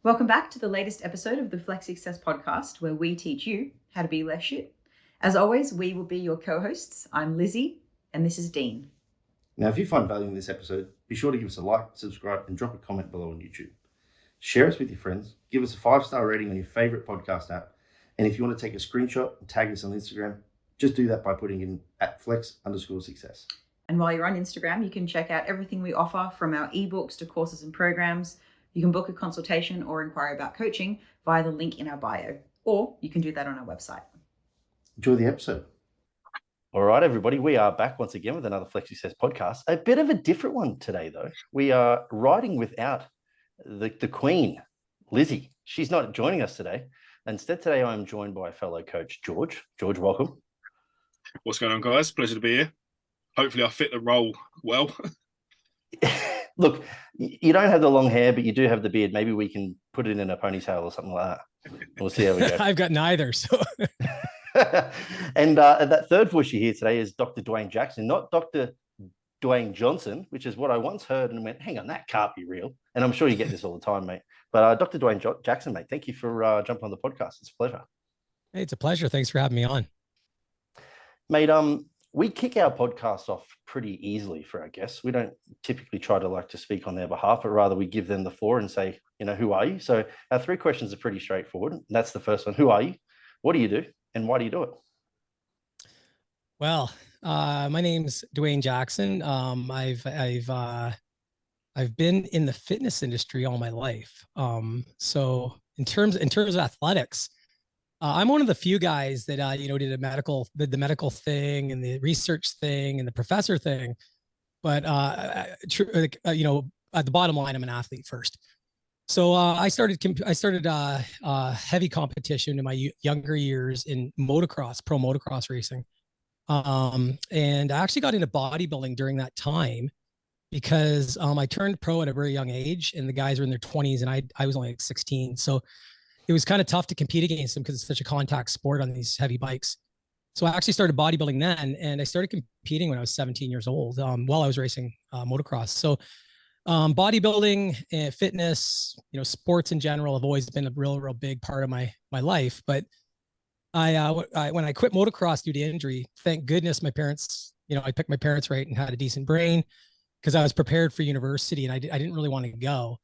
Welcome back to the latest episode of the Flex Success podcast, where we teach you how to be less shit. As always, we will be your co-hosts. I'm Lizzie, and this is Dean. Now, if you find value in this episode, be sure to give us a like, subscribe, and drop a comment below on YouTube. Share us with your friends, give us a 5-star rating on your favorite podcast app, and if you want to take a screenshot and tag us on Instagram, just do that by putting in @flex_success. And while you're on Instagram, you can check out everything we offer, from our ebooks to courses and programs. You can book a consultation or inquire about coaching via the link in our bio, or you can do that on our website. Enjoy the episode. All right, everybody, we are back once again with another Flex Success podcast. A bit of a different one today, though. We are riding without the queen, Lizzie. She's not joining us today. Instead, today I'm joined by fellow coach, George. George, welcome. What's going on, guys? Pleasure to be here. Hopefully I fit the role well. Look, you don't have the long hair, but you do have the beard. Maybe we can put it in a ponytail or something like that. We'll see how we go. I've got neither, so... And that third voice you hear today is Dr. Dwayne Jackson, not Dr. Dwayne Johnson, which is what I once heard and went, hang on, that can't be real. And I'm sure you get this all the time, mate. But Dr. Dwayne Jackson, mate, thank you for jumping on the podcast. It's a pleasure. Hey, it's a pleasure. Thanks for having me on. Mate, we kick our podcast off pretty easily for our guests. We don't typically try to speak on their behalf, but rather we give them the floor and say, who are you? So our 3 questions are pretty straightforward. And that's the first one. Who are you? What do you do? And why do you do it? Well, my name's Dwayne Jackson. I've been in the fitness industry all my life. So in terms of athletics, I'm one of the few guys that did the medical thing and the research thing and the professor thing. But at the bottom line, I'm an athlete first. So I started heavy competition in my younger years in motocross, pro motocross racing. And I actually got into bodybuilding during that time because I turned pro at a very young age, and the guys were in their 20s and I was only like 16. So it was kind of tough to compete against them because it's such a contact sport on these heavy bikes. So I actually started bodybuilding then, and I started competing when I was 17 years old while I was racing motocross. So bodybuilding and fitness, sports in general have always been a real big part of my life. But when I quit motocross due to injury, thank goodness my parents, I picked my parents right and had a decent brain, because I was prepared for university and I didn't really want to go.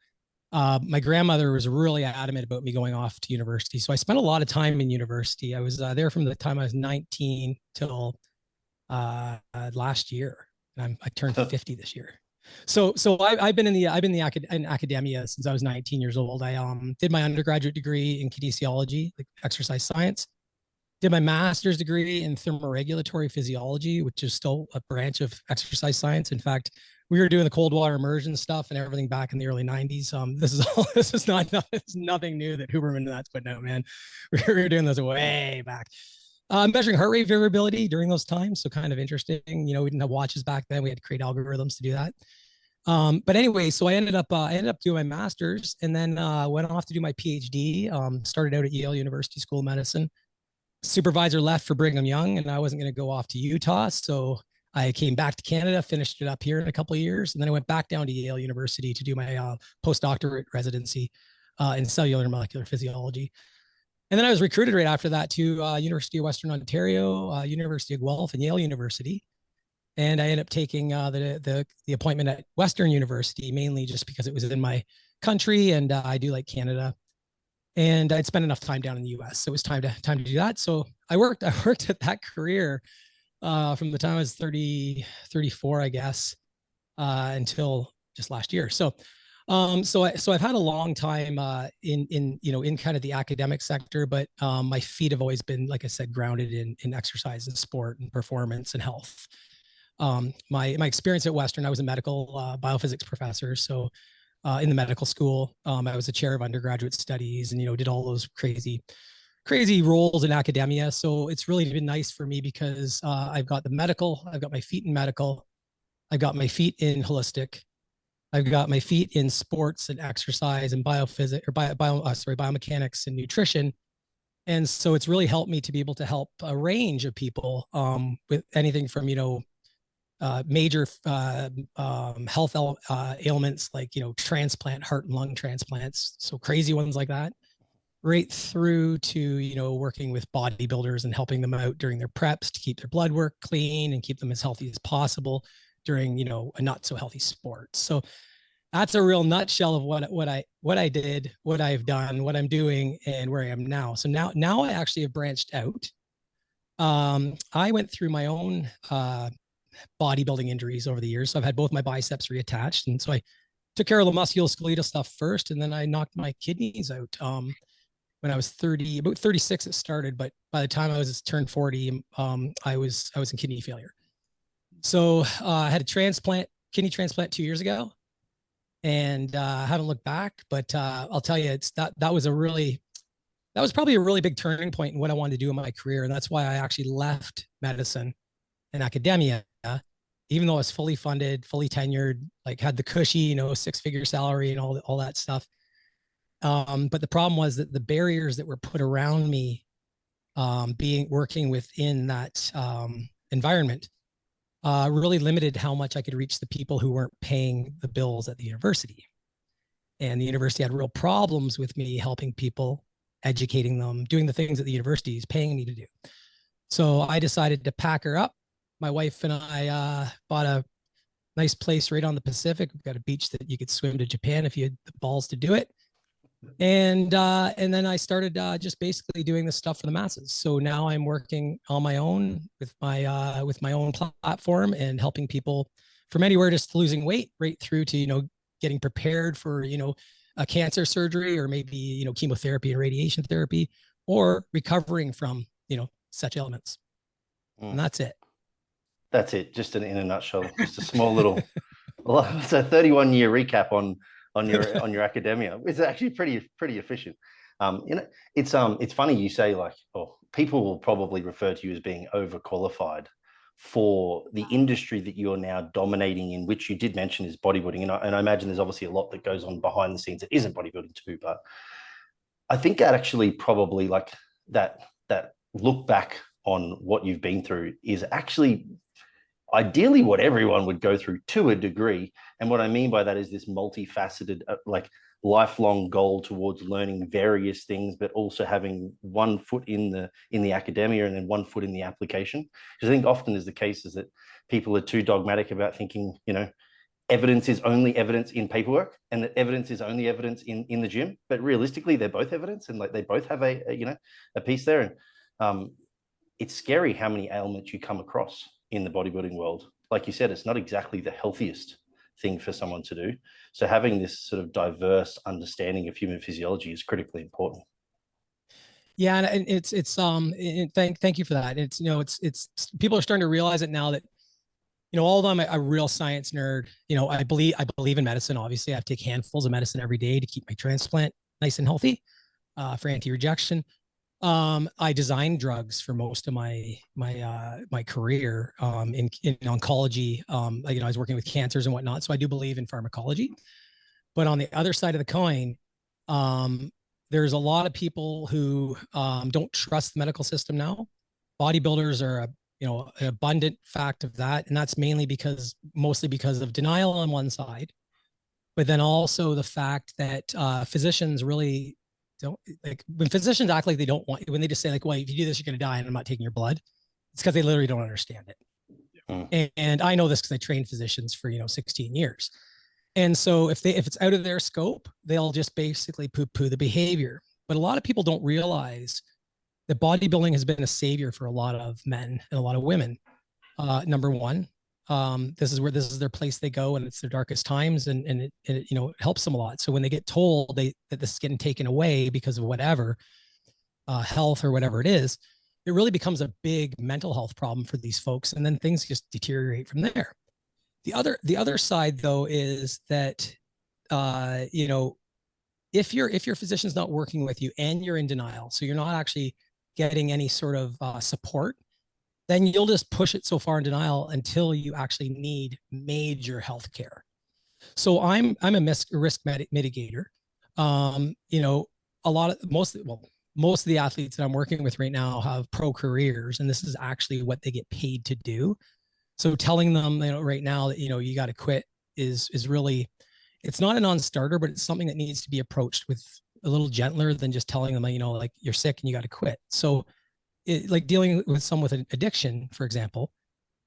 My grandmother was really adamant about me going off to university. So I spent a lot of time in university. I was there from the time I was 19 till last year. And I turned 50 this year. So I've been in academia since I was 19 years old. I did my undergraduate degree in kinesiology, like exercise science. Did my master's degree in thermoregulatory physiology, which is still a branch of exercise science. In fact, we were doing the cold water immersion stuff and everything back in the early 90s. This is nothing new that Huberman and that's putting out, man. We were doing this way back. Measuring heart rate variability during those times. So kind of interesting. We didn't have watches back then. We had to create algorithms to do that. But anyway, so I ended up doing my master's, and then went off to do my PhD. Started out at Yale University School of Medicine. Supervisor left for Brigham Young, and I wasn't going to go off to Utah. So I came back to Canada, finished it up here in a couple of years. And then I went back down to Yale University to do my postdoctorate residency in cellular molecular physiology. And then I was recruited right after that to University of Western Ontario, University of Guelph, and Yale University. And I ended up taking the appointment at Western University, mainly just because it was in my country, and I do like Canada. And I'd spent enough time down in the US, so it was time to do that. So I worked at that career from the time I was 34, I guess, until just last year. So I've had a long time in kind of the academic sector, but my feet have always been, like I said, grounded in exercise and sport and performance and health. My experience at Western, I was a medical biophysics professor. So in the medical school, I was a chair of undergraduate studies and, did all those crazy roles in academia. So it's really been nice for me because I've got my feet in medical. I've got my feet in holistic. I've got my feet in sports and exercise and biomechanics and nutrition. And so it's really helped me to be able to help a range of people with anything from, major health ailments like, transplant, heart and lung transplants. So crazy ones like that, right through to, working with bodybuilders and helping them out during their preps to keep their blood work clean and keep them as healthy as possible during, a not so healthy sport. So that's a real nutshell of what I did, what I've done, what I'm doing, and where I am now. So now I actually have branched out. I went through my own bodybuilding injuries over the years. So I've had both my biceps reattached. And so I took care of the musculoskeletal stuff first, and then I knocked my kidneys out. When I was about 36, it started, but by the time I was turned 40, I was in kidney failure. So I had a kidney transplant 2 years ago, and I haven't looked back, but I'll tell you, that was probably a really big turning point in what I wanted to do in my career. And that's why I actually left medicine and academia, even though I was fully funded, fully tenured, like had the cushy, 6-figure salary and all that stuff. But the problem was that the barriers that were put around me, working within that environment, really limited how much I could reach the people who weren't paying the bills at the university. And the university had real problems with me helping people, educating them, doing the things that the university is paying me to do. So I decided to pack her up. My wife and I bought a nice place right on the Pacific. We've got a beach that you could swim to Japan if you had the balls to do it. And then I started just basically doing this stuff for the masses. So now I'm working on my own with my own platform and helping people from anywhere just losing weight right through to, getting prepared for, a cancer surgery, or maybe, chemotherapy and radiation therapy, or recovering from, such ailments. And that's it. That's it. Just in a nutshell, just a small little, it's a 31-year recap on your academia. It's actually pretty efficient. It's funny you say, like, people will probably refer to you as being overqualified for the industry that you're now dominating in, which you did mention is bodybuilding. And I imagine there's obviously a lot that goes on behind the scenes that isn't bodybuilding too, but I think that actually probably like that look back on what you've been through is actually ideally what everyone would go through to a degree. And what I mean by that is this multifaceted, like lifelong goal towards learning various things, but also having one foot in the academia and then one foot in the application. Because I think often is the case is that people are too dogmatic about thinking, evidence is only evidence in paperwork, and that evidence is only evidence in the gym. But realistically, they're both evidence, and like they both have a piece there. And it's scary how many ailments you come across in the bodybuilding world. Like you said, it's not exactly the healthiest thing for someone to do. So having this sort of diverse understanding of human physiology is critically important. Yeah, and thank you for that. It's it's people are starting to realize it now that although I'm a real science nerd, I believe in medicine. Obviously, I take handfuls of medicine every day to keep my transplant nice and healthy for anti-rejection. I designed drugs for most of my career in oncology. I was working with cancers and whatnot, so I do believe in pharmacology. But on the other side of the coin, there's a lot of people who don't trust the medical system now. Bodybuilders are an abundant fact of that, and that's mostly because of denial on one side, but then also the fact that physicians really don't, like, when physicians act like they don't want, when they just say like, well, if you do this, you're going to die and I'm not taking your blood, it's because they literally don't understand it. And I know this because I trained physicians for 16 years. And so if it's out of their scope, they'll just basically poo-poo the behavior. But a lot of people don't realize that bodybuilding has been a savior for a lot of men and a lot of women. Number one, this is their place they go, and it's their darkest times, and it helps them a lot. So when they get told that this is getting taken away because of whatever health or whatever it is, it really becomes a big mental health problem for these folks, and then things just deteriorate from there. The other side though is that if your physician's not working with you and you're in denial, so you're not actually getting any sort of support, then you'll just push it so far in denial until you actually need major health care. So I'm a risk mitigator. Most of the athletes that I'm working with right now have pro careers, and this is actually what they get paid to do. So telling them, right now that, you got to quit is really, it's not a non-starter, but it's something that needs to be approached with a little gentler than just telling them, like you're sick and you got to quit. So like dealing with someone with an addiction, for example,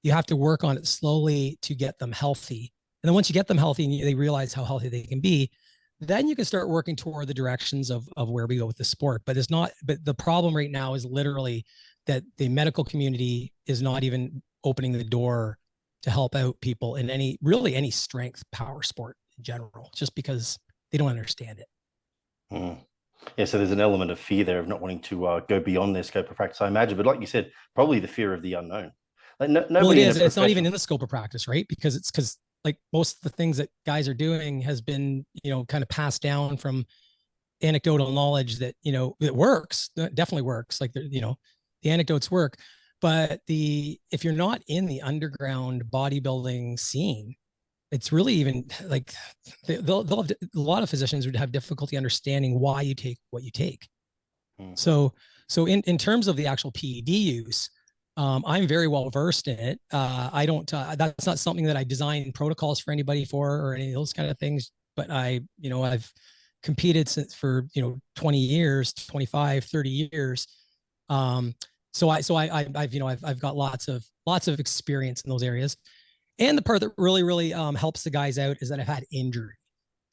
you have to work on it slowly to get them healthy. And then once you get them healthy and they realize how healthy they can be, then you can start working toward the directions of where we go with the sport. But the problem right now is literally that the medical community is not even opening the door to help out people in any strength power sport in general, just because they don't understand it. Yeah, so there's an element of fear there of not wanting to go beyond their scope of practice, I imagine. But like you said, probably the fear of the unknown. Like nobody. Well, it is. It's not even in the scope of practice, right? Because like most of the things that guys are doing has been, kind of passed down from anecdotal knowledge that, it works, that definitely works. Like, the anecdotes work, but if you're not in the underground bodybuilding scene, it's really even like they'll have, a lot of physicians would have difficulty understanding why you take what you take. So in terms of the actual PED use, I'm very well versed in it. I don't, that's not something that I design protocols for anybody for, or any of those kind of things, but I've competed for 20 years, 25, 30 years. So I've got lots of experience in those areas. And the part that really helps the guys out is that I've had injury.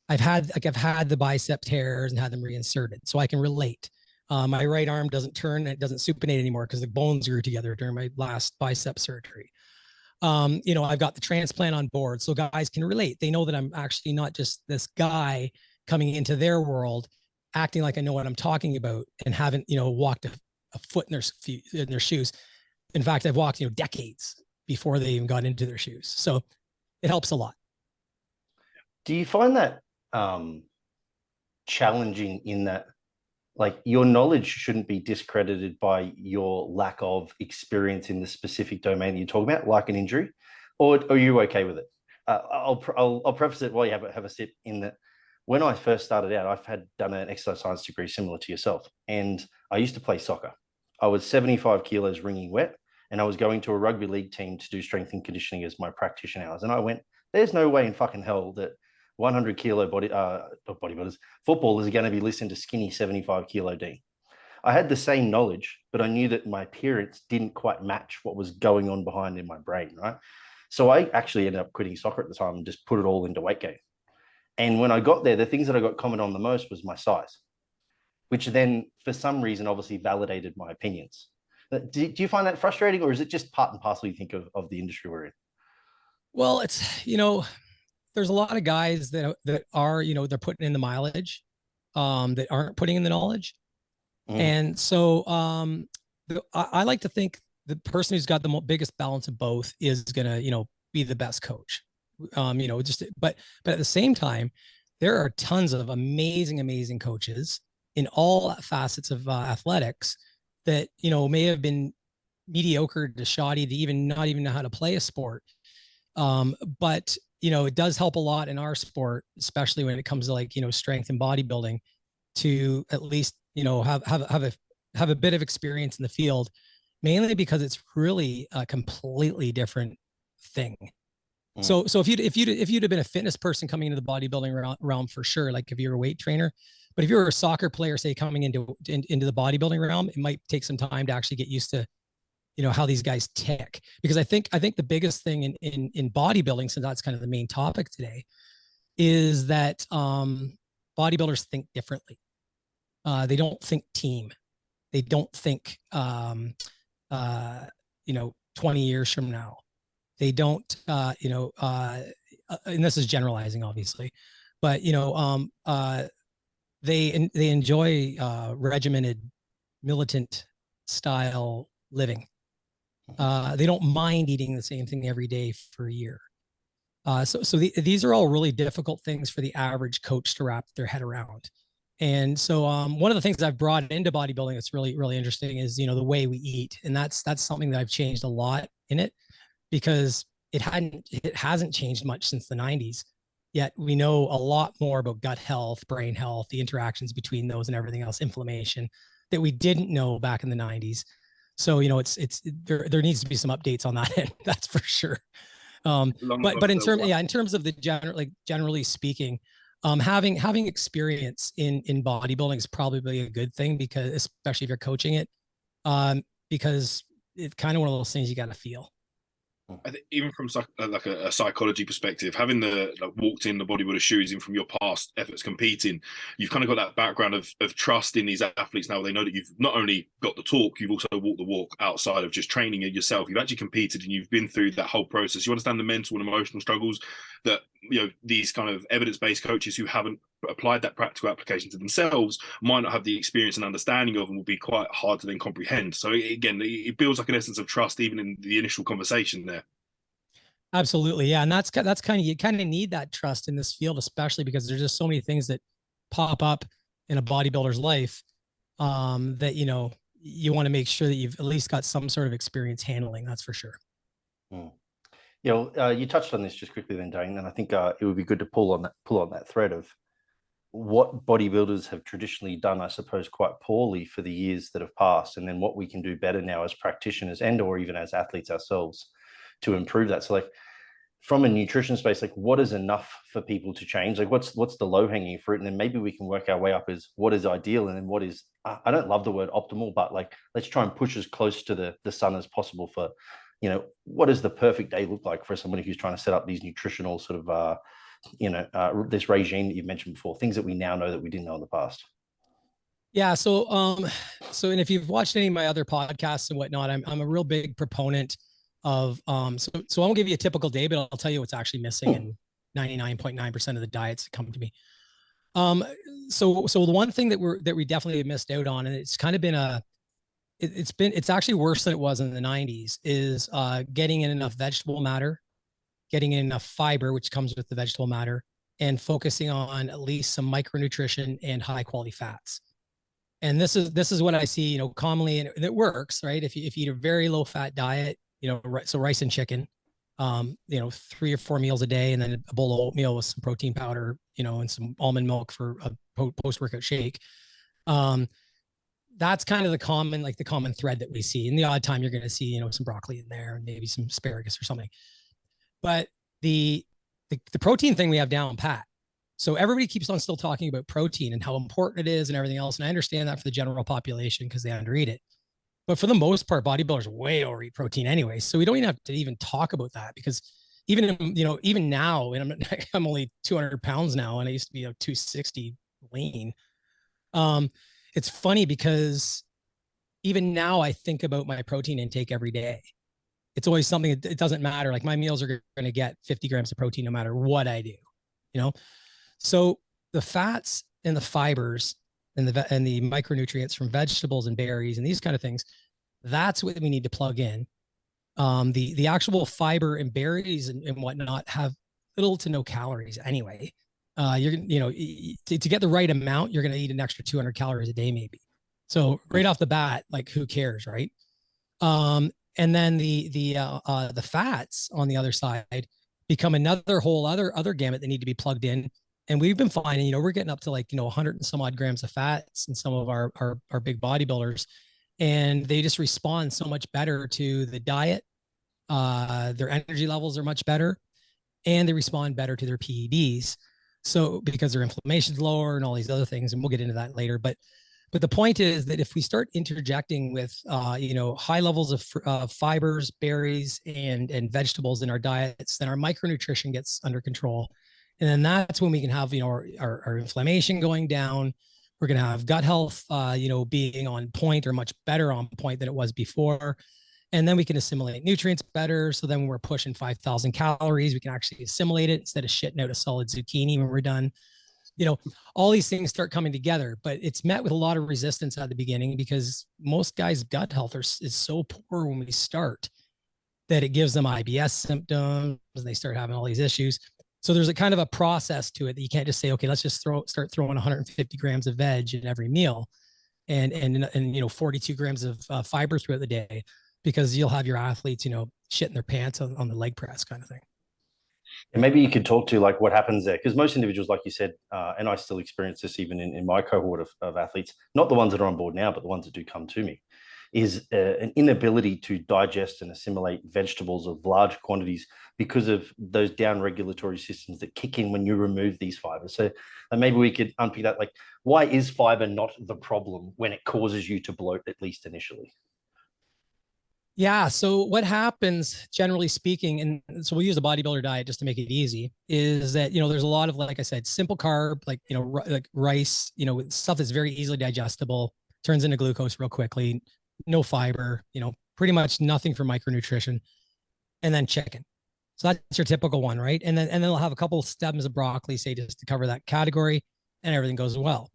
I've had the bicep tears and had them reinserted, so I can relate. My right arm doesn't turn, it doesn't supinate anymore because the bones grew together during my last bicep surgery. I've got the transplant on board, so guys can relate. They know that I'm actually not just this guy coming into their world, acting like I know what I'm talking about and haven't, walked a foot in their shoes. In fact, I've walked, decades before they even got into their shoes. So it helps a lot. Do you find that challenging in that, like, your knowledge shouldn't be discredited by your lack of experience in the specific domain that you're talking about, like an injury, or are you okay with it? I'll preface it while you have a sip, in that when I first started out, I've done an exercise science degree similar to yourself, and I used to play soccer. I was 75 kilos wringing wet, and I was going to a rugby league team to do strength and conditioning as my practitioner hours. And I went, there's no way in fucking hell that 100 kilo bodybuilders, footballers are going to be listening to skinny 75 kilo D. I had the same knowledge, but I knew that my appearance didn't quite match what was going on behind in my brain, right? So I actually ended up quitting soccer at the time and just put it all into weight gain. And when I got there, the things that I got commented on the most was my size, which then for some reason obviously validated my opinions. Do you find that frustrating, or is it just part and parcel, you think, of the industry we're in? Well, it's, there's a lot of guys that are, they're putting in the mileage, that aren't putting in the knowledge. And so I like to think the person who's got the biggest balance of both is going to, be the best coach. But at the same time, there are tons of amazing coaches in all facets of athletics that, may have been mediocre to shoddy to even not even know how to play a sport. But, it does help a lot in our sport, especially when it comes to, like, strength and bodybuilding, to at least, have a bit of experience in the field, mainly because it's really a completely different thing. So if you'd have been a fitness person coming into the bodybuilding realm, for sure, like if you're a weight trainer, but if you're a soccer player, say, coming into the bodybuilding realm, it might take some time to actually get used to, how these guys tick. Because I think the biggest thing in bodybuilding, since that's kind of the main topic today, is that bodybuilders think differently. They don't think team. They don't think 20 years from now. They don't, and this is generalizing, obviously, but they enjoy regimented, militant style living. They don't mind eating the same thing every day for a year. So these are all really difficult things for the average coach to wrap their head around. And so one of the things I've brought into bodybuilding that's really interesting is, the way we eat. And that's something that I've changed a lot in it, because it hasn't changed much since the 90s. Yet we know a lot more about gut health, brain health, the interactions between those and everything else, inflammation, that we didn't know back in the 90s. So, there needs to be some updates on that end. That's for sure. But in terms of the generally speaking, having experience in bodybuilding is probably a good thing, because especially if you're coaching it, because it's kind of one of those things you got to feel. I think even from like a psychology perspective, having walked in the bodybuilder shoes in from your past efforts competing, you've kind of got that background of trust in these athletes. Now they know that you've not only got the talk, you've also walked the walk outside of just training it yourself. You've actually competed and you've been through that whole process. You understand the mental and emotional struggles that these kind of evidence-based coaches who haven't applied that practical application to themselves might not have the experience and understanding of, and will be quite hard to then comprehend. So again, it builds like an essence of trust even in the initial conversation there. Absolutely, yeah, and that's kind of, you kind of need that trust in this field, especially because there's just so many things that pop up in a bodybuilder's life, that you want to make sure that you've at least got some sort of experience handling. That's for sure. You touched on this just quickly then, Dane, and I think it would be good to pull on that thread of what bodybuilders have traditionally done, I suppose, quite poorly for the years that have passed, and then what we can do better now as practitioners and or even as athletes ourselves to improve that. So like from a nutrition space, like what is enough for people to change? Like what's the low-hanging fruit? And then maybe we can work our way up as what is ideal, and then what is, I don't love the word optimal, but like let's try and push as close to the sun as possible for, what does the perfect day look like for somebody who's trying to set up these nutritional sort of this regime that you've mentioned before, things that we now know that we didn't know in the past. Yeah. So, and if you've watched any of my other podcasts and whatnot, I'm a real big proponent of, so I won't give you a typical day, but I'll tell you what's actually missing in 99.9% of the diets that come to me. So the one thing that we definitely missed out on, and it's kind of been it's actually worse than it was in the 90s, is getting in enough vegetable matter, getting in enough fiber, which comes with the vegetable matter, and focusing on at least some micronutrition and high quality fats. And this is what I see, commonly, and it works, right? If you eat a very low fat diet, so rice and chicken, 3 or 4 meals a day, and then a bowl of oatmeal with some protein powder, and some almond milk for a post-workout shake. That's kind of the common thread that we see. In the odd time, you're going to see, some broccoli in there and maybe some asparagus or something. But the protein thing we have down pat. So everybody keeps on still talking about protein and how important it is and everything else. And I understand that for the general population because they undereat it. But for the most part, bodybuilders way overeat protein anyway. So we don't even have to even talk about that, because even now, and I'm only 200 pounds now, and I used to be 260 lean. It's funny because even now I think about my protein intake every day. It's always something, it doesn't matter. Like my meals are going to get 50 grams of protein no matter what I do, So the fats and the fibers and the micronutrients from vegetables and berries and these kind of things, that's what we need to plug in. The actual fiber and berries and whatnot have little to no calories anyway. To get the right amount, you're going to eat an extra 200 calories a day, maybe. So right off the bat, like who cares, right? And then the fats on the other side become another whole other gamut that need to be plugged in. And we've been finding, we're getting up to 100 and some odd grams of fats in some of our big bodybuilders, and they just respond so much better to the diet. Their energy levels are much better, and they respond better to their PEDs. So because their inflammation's lower and all these other things, and we'll get into that later. But the point is that if we start interjecting with, high levels of fibers, berries, and vegetables in our diets, then our micronutrition gets under control. And then that's when we can have, our inflammation going down. We're going to have gut health, being on point or much better on point than it was before. And then we can assimilate nutrients better. So then when we're pushing 5,000 calories, we can actually assimilate it instead of shitting out a solid zucchini when we're done. All these things start coming together, but it's met with a lot of resistance at the beginning because most guys' gut health is so poor when we start that it gives them IBS symptoms and they start having all these issues. So there's a kind of a process to it that you can't just say, okay, let's just start throwing 150 grams of veg in every meal and 42 grams of fiber throughout the day, because you'll have your athletes, shitting their pants on the leg press kind of thing. And maybe you could talk to what happens there, because most individuals, like you said, and I still experience this even in my cohort of athletes, not the ones that are on board now, but the ones that do come to me. is an inability to digest and assimilate vegetables of large quantities because of those down regulatory systems that kick in when you remove these fibers. So maybe we could unpick that. Like, why is fiber not the problem when it causes you to bloat, at least initially? Yeah. So what happens, generally speaking, and so we'll use the bodybuilder diet just to make it easy, is that, there's a lot of, like I said, simple carb, like, like rice, stuff that's very easily digestible, turns into glucose real quickly, no fiber, pretty much nothing for micronutrition, and then chicken. So that's your typical one, right? And then they'll have a couple of stems of broccoli, say, just to cover that category, and everything goes well.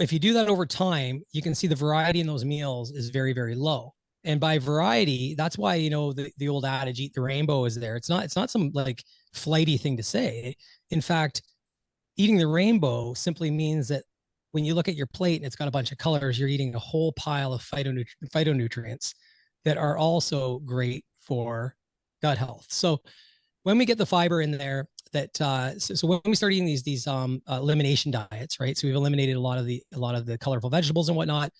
If you do that over time, you can see the variety in those meals is very, very low. And by variety, that's why, the old adage, eat the rainbow, is there. It's not some like flighty thing to say. In fact, eating the rainbow simply means that when you look at your plate and it's got a bunch of colors, you're eating a whole pile of phytonutrients that are also great for gut health. So when we get the fiber in there, so when we start eating these elimination diets, right? So we've eliminated a lot of the colorful vegetables and whatnot.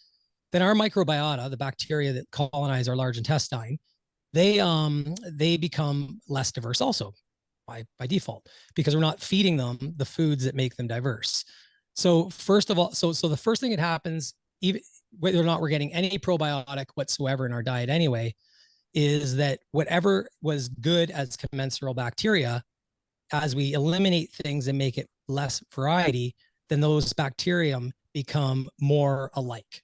Then our microbiota, the bacteria that colonize our large intestine, they become less diverse also by default, because we're not feeding them the foods that make them diverse. So first of all, so the first thing that happens, even whether or not we're getting any probiotic whatsoever in our diet anyway, is that whatever was good as commensal bacteria, as we eliminate things and make it less variety, then those bacterium become more alike,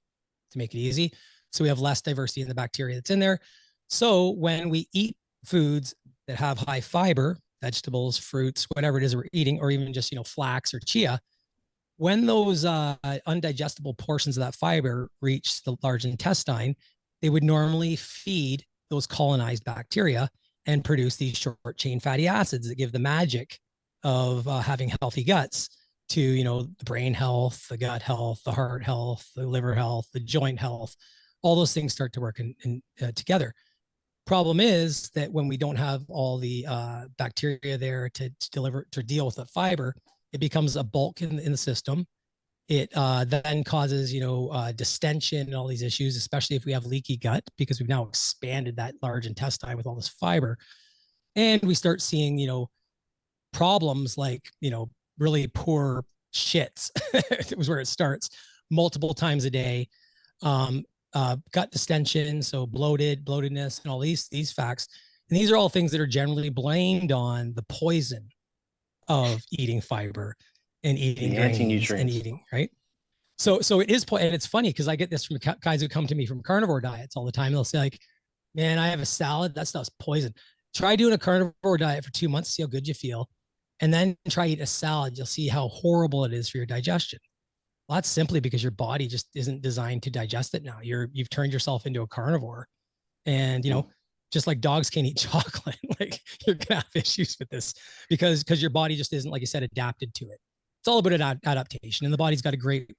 to make it easy. So we have less diversity in the bacteria that's in there. So when we eat foods that have high fiber, vegetables, fruits, whatever it is we're eating, or even just, flax or chia, when those undigestible portions of that fiber reach the large intestine, they would normally feed those colonized bacteria and produce these short chain fatty acids that give the magic of having healthy guts to, the brain health, the gut health, the heart health, the liver health, the joint health. All those things start to work together. Problem is that when we don't have all the bacteria there to deal with the fiber, it becomes a bulk in the system. It then causes, distension and all these issues, especially if we have leaky gut, because we've now expanded that large intestine with all this fiber. And we start seeing, problems like, really poor shits. It was where it starts, multiple times a day, gut distension, so bloatedness, and all these facts. And these are all things that are generally blamed on the poison of eating fiber and eating grains and eating, right? So it is, and it's funny because I get this from guys who come to me from carnivore diets all the time. They'll say like, man, I have a salad, that stuff's poison. Try doing a carnivore diet for 2 months, see how good you feel. And then try eat a salad. You'll see how horrible it is for your digestion. Well, that's simply because your body just isn't designed to digest it now. You've turned yourself into a carnivore, and just like dogs can't eat chocolate, like you're gonna have issues with this because your body just isn't, like you said, adapted to it. It's all about adaptation, and the body's got a great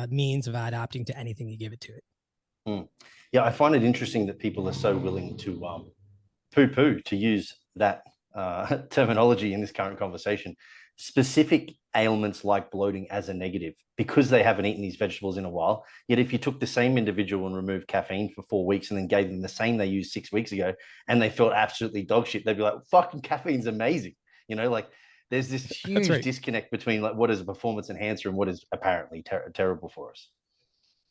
means of adapting to anything you give it to it. Yeah, I find it interesting that people are so willing to poo-poo, to use that terminology in this current conversation, specific ailments like bloating as a negative because they haven't eaten these vegetables in a while. Yet if you took the same individual and removed caffeine for 4 weeks and then gave them the same they used 6 weeks ago and they felt absolutely dog shit, they'd be like, fucking caffeine's amazing. Like there's this huge disconnect between like what is a performance enhancer and what is apparently terrible for us.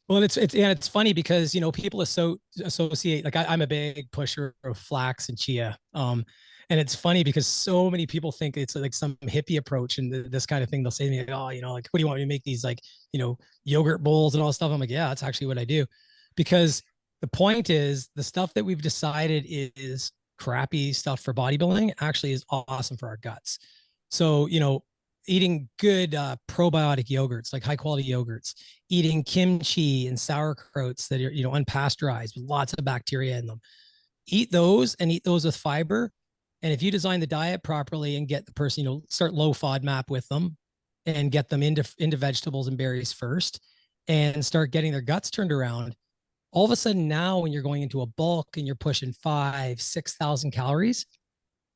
Well, it's funny because, people associate, like I'm a big pusher of flax and chia. And it's funny because so many people think it's like some hippie approach and this kind of thing. They'll say to me, oh, like, what do you want me to make these like, yogurt bowls and all this stuff? I'm like, yeah, that's actually what I do. Because the point is the stuff that we've decided is crappy stuff for bodybuilding actually is awesome for our guts. So, eating good probiotic yogurts, like high quality yogurts, eating kimchi and sauerkrauts that are, unpasteurized with lots of bacteria in them. Eat those with fiber. And if you design the diet properly and get the person, start low FODMAP with them and get them into vegetables and berries first and start getting their guts turned around, all of a sudden now when you're going into a bulk and you're pushing 5,000-6,000 calories,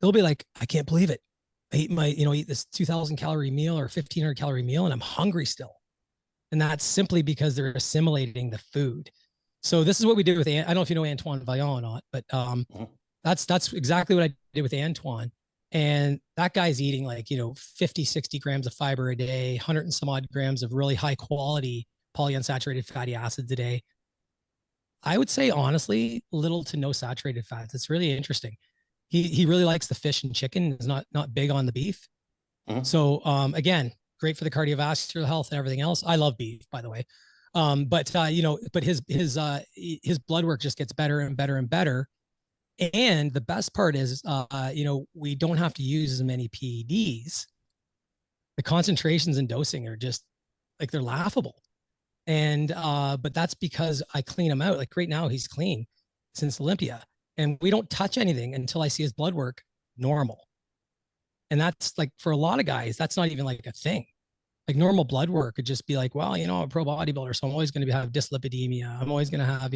they'll be like, I can't believe it. I eat eat this 2,000 calorie meal or 1,500 calorie meal and I'm hungry still. And that's simply because they're assimilating the food. So this is what we did with, I don't know if you know Antoine Vaillant or not, but that's exactly what I did with Antoine. And that guy's eating like, 50, 60 grams of fiber a day, 100 and some odd grams of really high quality polyunsaturated fatty acids a day. I would say, honestly, little to no saturated fats. It's really interesting. He really likes the fish and chicken. Is not big on the beef. So again, great for the cardiovascular health and everything else. I love beef, by the way. But his blood work just gets better and better and better. And the best part is, we don't have to use as many PEDs. The concentrations and dosing are just like, they're laughable. And but that's because I clean him out. Like right now, he's clean since Olympia, and we don't touch anything until I see his blood work normal. And that's like, for a lot of guys, that's not even like a thing. Like normal blood work could just be like, well, I'm a pro bodybuilder, so I'm always going to have dyslipidemia. I'm always going to have,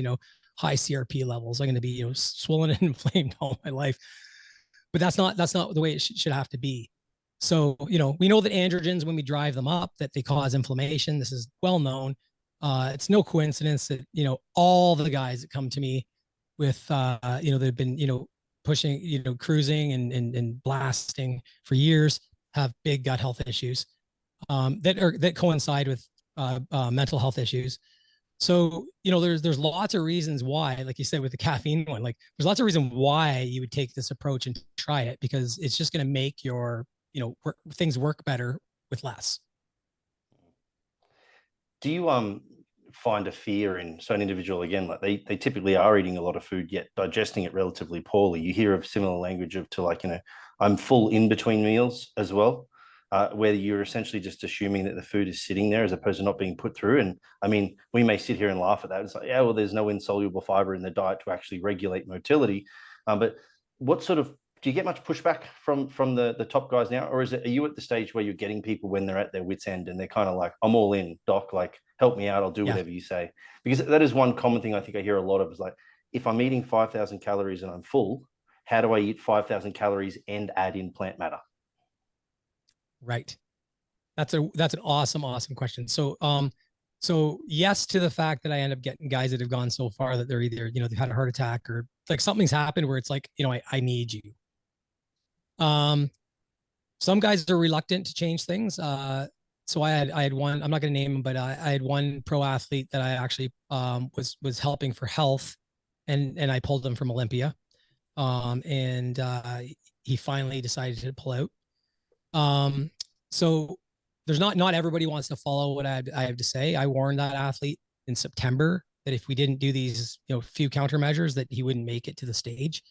high CRP levels. I'm going to be, swollen and inflamed all my life. But that's not the way it should have to be. So, we know that androgens, when we drive them up, that they cause inflammation. This is well known. It's no coincidence that, all the guys that come to me with, they've been, pushing, cruising and blasting for years, have big gut health issues that coincide with mental health issues. So, there's lots of reasons why, like you said, with the caffeine one, like there's lots of reasons why you would take this approach and try it, because it's just going to make your, things work better with less. Do you find a fear in so an individual, again, like they typically are eating a lot of food yet digesting it relatively poorly? You hear of similar language of to like, I'm full in between meals as well, where you're essentially just assuming that the food is sitting there as opposed to not being put through. And I mean, we may sit here and laugh at that. It's like, yeah, well, there's no insoluble fiber in the diet to actually regulate motility. But what sort of, do you get much pushback from the top guys now? Or are you at the stage where you're getting people when they're at their wit's end and they're kind of like, I'm all in, doc, like help me out, I'll do whatever you say? Because that is one common thing I think I hear a lot of, is like, if I'm eating 5,000 calories and I'm full, how do I eat 5,000 calories and add in plant matter? Right. That's an awesome question. So yes, to the fact that I end up getting guys that have gone so far that they're either, they've had a heart attack or like something's happened where it's like, I need you. Some guys are reluctant to change things. So I had one, I'm not going to name him, but I had one pro athlete that I actually was helping for health, and I pulled him from Olympia. And he finally decided to pull out. So there's not everybody wants to follow what I have to say. I warned that athlete in September that if we didn't do these, few countermeasures, that he wouldn't make it to the stage,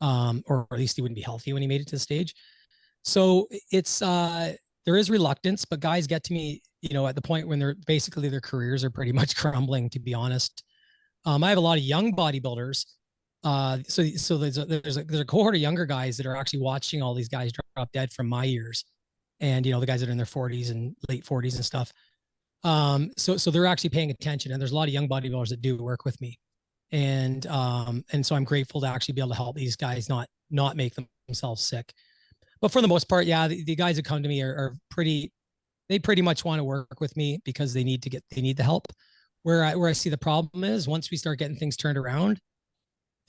or at least he wouldn't be healthy when he made it to the stage. So it's there is reluctance, but guys get to me, at the point when they're basically their careers are pretty much crumbling, to be honest. I have a lot of young bodybuilders. So there's a cohort of younger guys that are actually watching all these guys drop dead from my years, and the guys that are in their 40s and late 40s and stuff. So they're actually paying attention, and there's a lot of young bodybuilders that do work with me, and so I'm grateful to actually be able to help these guys not make themselves sick. But for the most part, yeah, the guys that come to me are pretty much want to work with me because they need the help. Where I see the problem is, once we start getting things turned around,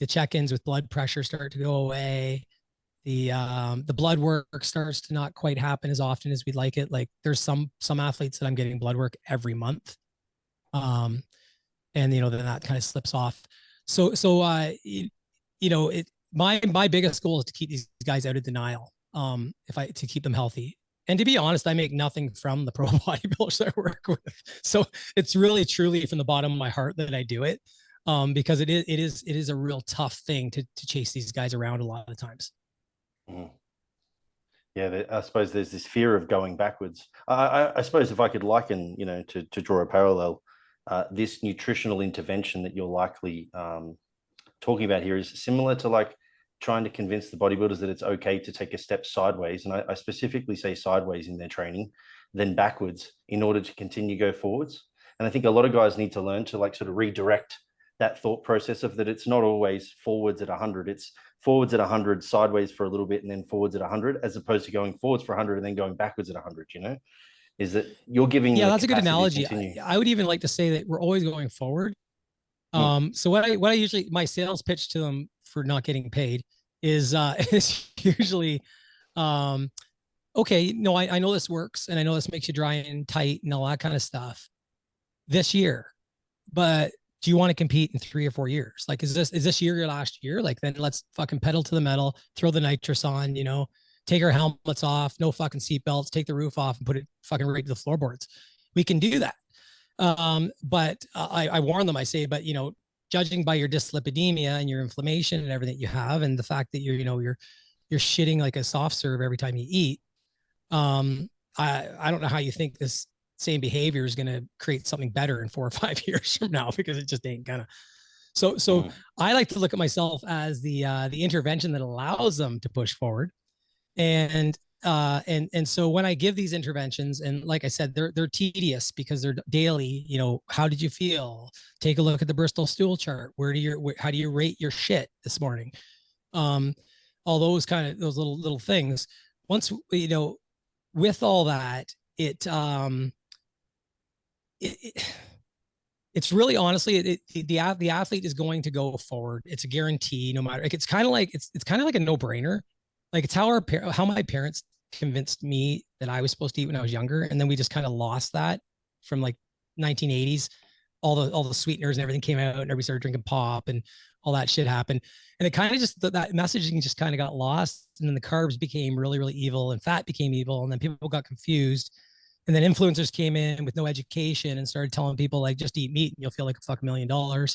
the check-ins with blood pressure start to go away. The blood work starts to not quite happen as often as we'd like it. Like there's some athletes that I'm getting blood work every month. And then that kind of slips off. So my biggest goal is to keep these guys out of denial. To keep them healthy. And to be honest, I make nothing from the pro bodybuilders that I work with. So it's really truly from the bottom of my heart that I do it. Because it is a real tough thing to chase these guys around a lot of times. Mm. Yeah, I suppose there's this fear of going backwards. I suppose if I could liken, to draw a parallel, this nutritional intervention that you're likely talking about here is similar to like trying to convince the bodybuilders that it's okay to take a step sideways. And I specifically say sideways in their training, then backwards in order to continue to go forwards. And I think a lot of guys need to learn to like sort of redirect that thought process of that it's not always forwards at 100. It's forwards at 100, sideways for a little bit, and then forwards at 100, as opposed to going forwards for 100 and then going backwards at 100, Is that you're giving Yeah, them the that's a good capacity to analogy. continue. I would even like to say that we're always going forward. So what I usually, my sales pitch to them for not getting paid is is usually, okay, no, I know this works, and I know this makes you dry and tight and all that kind of stuff this year, but do you want to compete in 3 or 4 years? Like, is this year your last year? Like, then let's fucking pedal to the metal, throw the nitrous on, you know, take our helmets off, no fucking seatbelts, take the roof off and put it fucking right to the floorboards. We can do that. But I warn them, I say, but you know, judging by your dyslipidemia and your inflammation and everything you have, and the fact that you're shitting like a soft serve every time you eat, I don't know how you think this same behavior is going to create something better in 4 or 5 years from now, because it just ain't gonna. So I like to look at myself as the intervention that allows them to push forward. And so when I give these interventions, and like I said, they're tedious because they're daily. You know, how did you feel? Take a look at the Bristol stool chart. How do you rate your shit this morning? All those kind of those little things. Once you know, with all that, it's really honestly the athlete is going to go forward. It's a guarantee, no matter. Like, it's kind of like a no brainer. Like, it's how my parents convinced me that I was supposed to eat when I was younger, and then we just kind of lost that from like 1980s. All the sweeteners and everything came out, and everybody started drinking pop, and all that shit happened. And it kind of just that messaging just kind of got lost, and then the carbs became really, really evil, and fat became evil, and then people got confused. And then influencers came in with no education and started telling people, like, just eat meat and you'll feel like a fucking $1 million.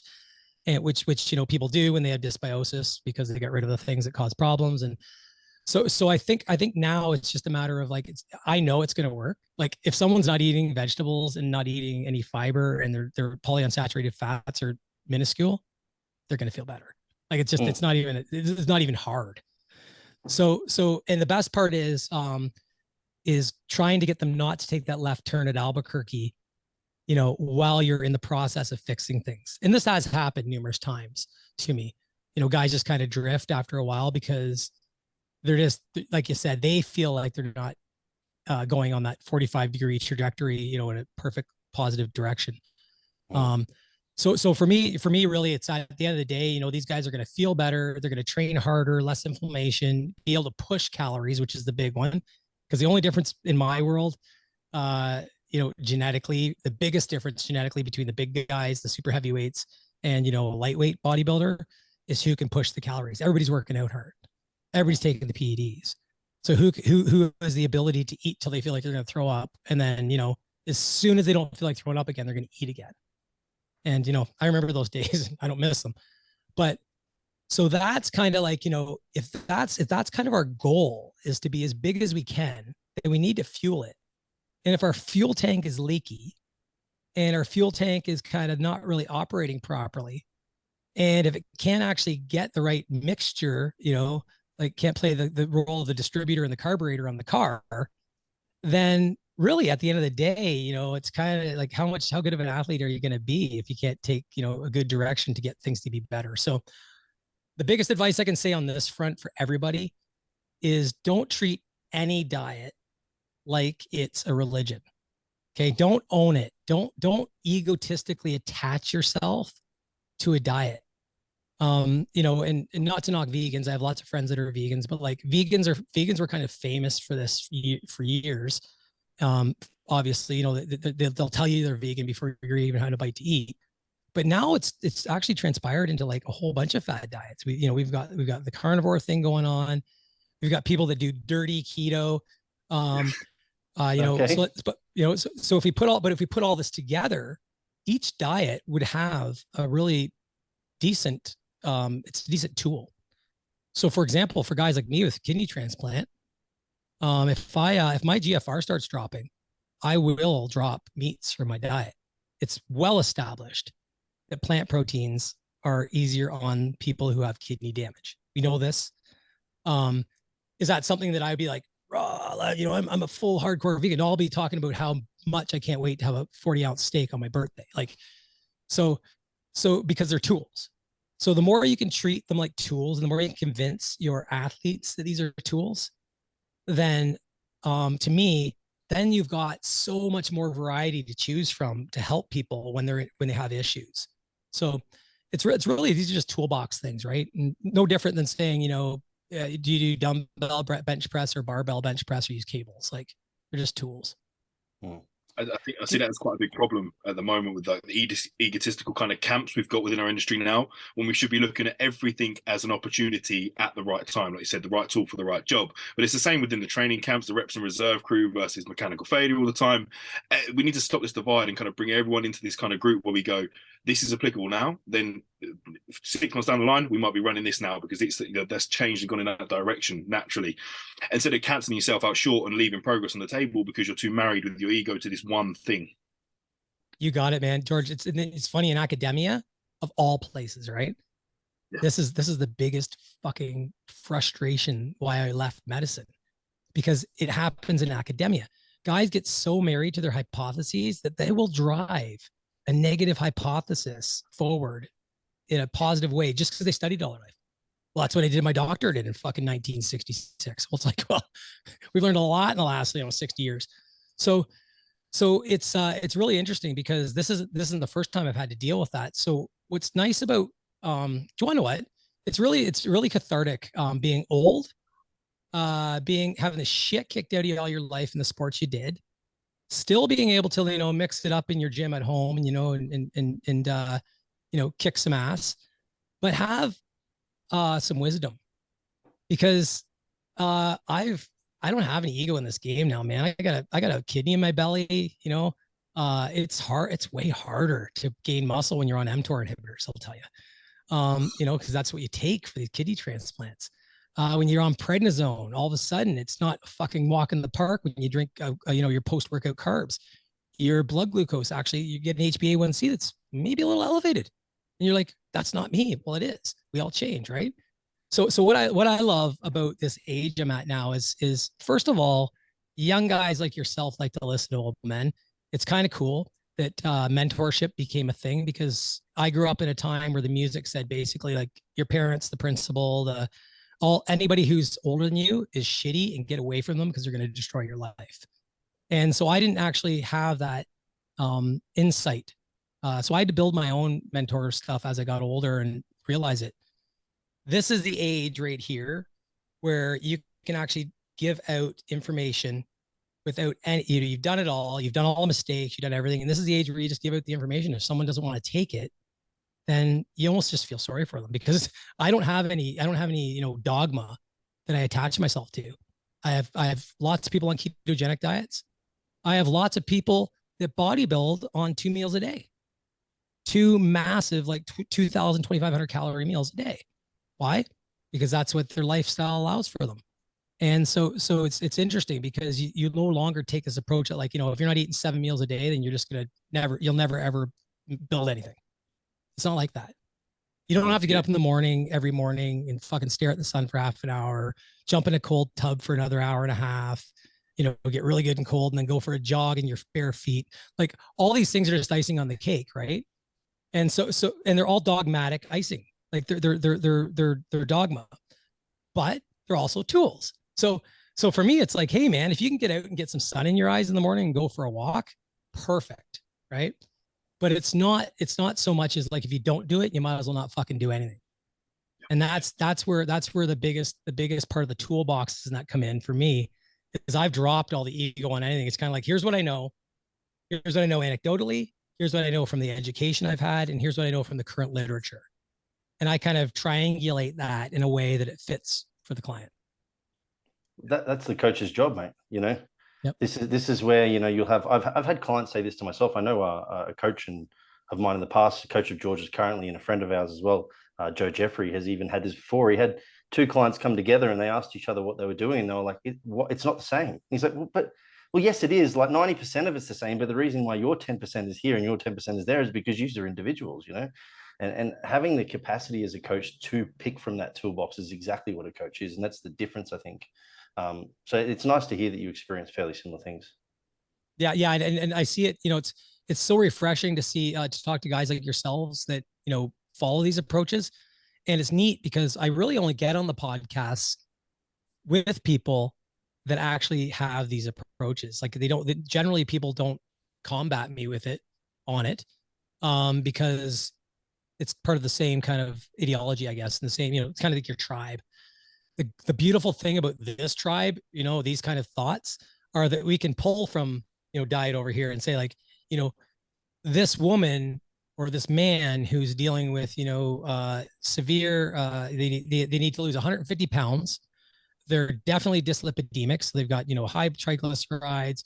And which you know, people do when they have dysbiosis, because they get rid of the things that cause problems. And so I think now it's just a matter of like, I know it's going to work. Like, if someone's not eating vegetables and not eating any fiber, and their polyunsaturated fats are minuscule, they're going to feel better. Like, it's just it's not even hard. So and the best part is trying to get them not to take that left turn at Albuquerque, you know, while you're in the process of fixing things. And this has happened numerous times to me. You know, guys just kind of drift after a while because they're just, like you said, they feel like they're not going on that 45-degree trajectory, you know, in a perfect positive direction. So for me, really, it's at the end of the day, you know, these guys are going to feel better. They're going to train harder, less inflammation, be able to push calories, which is the big one. Because the only difference in my world, you know, genetically, the biggest difference genetically between the big guys, the super heavyweights, and, you know, a lightweight bodybuilder is who can push the calories. Everybody's working out hard. Everybody's taking the PEDs. So who has the ability to eat till they feel like they're going to throw up, and then, you know, as soon as they don't feel like throwing up again, they're going to eat again. And, you know, I remember those days. I don't miss them. But so that's kind of like, you know, if that's kind of our goal, is to be as big as we can, then we need to fuel it. And if our fuel tank is leaky, and our fuel tank is kind of not really operating properly, and if it can't actually get the right mixture, you know, like can't play the role of the distributor and the carburetor on the car, then really at the end of the day, you know, it's kind of like how good of an athlete are you going to be if you can't take, you know, a good direction to get things to be better. So the biggest advice I can say on this front for everybody is don't treat any diet like it's a religion. Okay. Don't own it. Don't egotistically attach yourself to a diet. You know, and not to knock vegans. I have lots of friends that are vegans, but like vegans were kind of famous for this for years. Obviously, you know, they'll tell you they're vegan before you're even had a bite to eat. But now it's actually transpired into like a whole bunch of fad diets. We've got the carnivore thing going on. We've got people that do dirty keto. You know, Okay. so if we put all this together, each diet would have a really decent, it's a decent tool. So for example, for guys like me with kidney transplant, if my GFR starts dropping, I will drop meats from my diet. It's well established that plant proteins are easier on people who have kidney damage. We know this. Is that something that I'd be like, you know, I'm a full hardcore vegan. I'll be talking about how much I can't wait to have a 40-ounce steak on my birthday. Like, so because they're tools. So the more you can treat them like tools, and the more you can convince your athletes that these are tools, then to me, then you've got so much more variety to choose from to help people when they have issues. So it's really, these are just toolbox things, right? And no different than saying, do you do dumbbell bench press or barbell bench press or use cables? Like, they're just tools. I think I see that as quite a big problem at the moment with like the egotistical kind of camps we've got within our industry now, when we should be looking at everything as an opportunity at the right time. Like you said, the right tool for the right job. But it's the same within the training camps, the reps and reserve crew versus mechanical failure all the time. We need to stop this divide and kind of bring everyone into this kind of group where we go, this is applicable now, then 6 months down the line, we might be running this now because it's, that's changed and gone in that direction naturally. Instead of cancelling yourself out short and leaving progress on the table because you're too married with your ego to this one thing. You got it, man. George, it's funny, in academia of all places, right? Yeah. This is the biggest fucking frustration why I left medicine, because it happens in academia. Guys get so married to their hypotheses that they will drive a negative hypothesis forward in a positive way just because they studied all their life. Well, that's what I did my doctorate in fucking 1966. Well, it's like, well, we've learned a lot in the last 60 years. So it's really interesting because this isn't the first time I've had to deal with that. So what's nice about do you want to know what? It's really cathartic being old, having the shit kicked out of you all your life in the sports you did, still being able to mix it up in your gym at home and kick some ass, but have some wisdom, because I don't have any ego in this game now, man. I got a kidney in my belly, it's hard. It's way harder to gain muscle when you're on mTOR inhibitors, I'll tell you, because that's what you take for these kidney transplants. When you're on prednisone, all of a sudden it's not a fucking walk in the park when you drink, your post-workout carbs. Your blood glucose, actually, you get an HbA1c that's maybe a little elevated. And you're like, that's not me. Well, it is. We all change, right? So what I love about this age I'm at now is first of all, young guys like yourself like to listen to old men. It's kind of cool that mentorship became a thing, because I grew up in a time where the music said basically like your parents, the principal, anybody who's older than you is shitty and get away from them because they're going to destroy your life. And so I didn't actually have that insight. So I had to build my own mentor stuff as I got older and realize it. This is the age right here where you can actually give out information without any, you've done it all. You've done all the mistakes. You've done everything. And this is the age where you just give out the information. If someone doesn't want to take it, then you almost just feel sorry for them, because I don't have any, dogma that I attach myself to. I have lots of people on ketogenic diets. I have lots of people that bodybuild on 2 meals a day, 2 massive, like 2,000, 2,500 calorie meals a day. Why? Because that's what their lifestyle allows for them. And so it's interesting, because you no longer take this approach that, like, if you're not eating 7 meals a day, then you're just you'll never ever build anything. It's not like that. You don't have to get up in the morning every morning and fucking stare at the sun for half an hour, jump in a cold tub for another hour and a half, get really good and cold, and then go for a jog in your bare feet. Like, all these things are just icing on the cake, right? And and they're all dogmatic icing. Like, they're dogma, but they're also tools. So for me, it's like, hey man, if you can get out and get some sun in your eyes in the morning and go for a walk, perfect, right? But it's not so much as like, if you don't do it, you might as well not fucking do anything. And that's where the biggest part of the toolbox does not come in for me, is I've dropped all the ego on anything. It's kind of like, here's what I know. Here's what I know anecdotally. Here's what I know from the education I've had. And here's what I know from the current literature. And I kind of triangulate that in a way that it fits for the client. That's the coach's job, mate. Yep. This is where, you'll have, I've had clients say this to myself. I know a coach of mine in the past, a coach of George's currently, and a friend of ours as well, Joe Jeffrey, has even had this before. He had 2 clients come together and they asked each other what they were doing, and they were like, it's not the same. And he's like, well, yes, it is. Like 90% of it's the same, but the reason why your 10% is here and your 10% is there is because you are individuals, and having the capacity as a coach to pick from that toolbox is exactly what a coach is. And that's the difference, I think. So it's nice to hear that you experience fairly similar things. Yeah. And I see it, it's so refreshing to see, to talk to guys like yourselves that, follow these approaches. And it's neat because I really only get on the podcasts with people that actually have these approaches. Like generally people don't combat me with it on it, because it's part of the same kind of ideology, I guess, and the same, it's kind of like your tribe. The beautiful thing about this tribe, these kind of thoughts are that we can pull from, diet over here and say like, this woman or this man who's dealing with, severe, they need to lose 150 pounds. They're definitely dyslipidemic. So they've got, high triglycerides,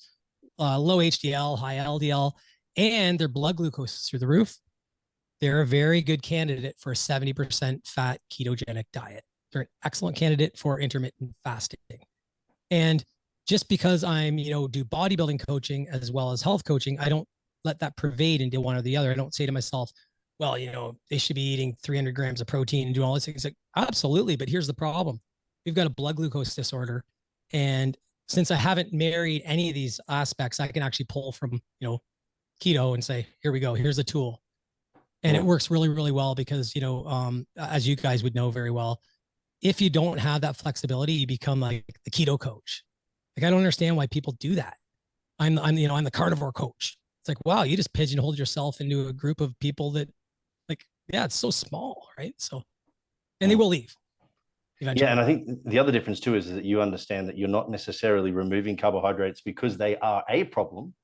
low HDL, high LDL, and their blood glucose is through the roof. They're a very good candidate for a 70% fat ketogenic diet. They're an excellent candidate for intermittent fasting. And just because I'm, do bodybuilding coaching as well as health coaching, I don't let that pervade into one or the other. I don't say to myself, well, they should be eating 300 grams of protein and doing all this things. Like, absolutely. But here's the problem. We've got a blood glucose disorder. And since I haven't married any of these aspects, I can actually pull from, keto and say, here we go. Here's a tool. And it works really, really well because, as you guys would know very well, if you don't have that flexibility, you become like the keto coach. Like, I don't understand why people do that. I'm the carnivore coach. It's like, wow, you just pigeonholed yourself into a group of people that, like, yeah, it's so small, right? So, and they will leave eventually. Yeah, and I think the other difference too is that you understand that you're not necessarily removing carbohydrates because they are a problem,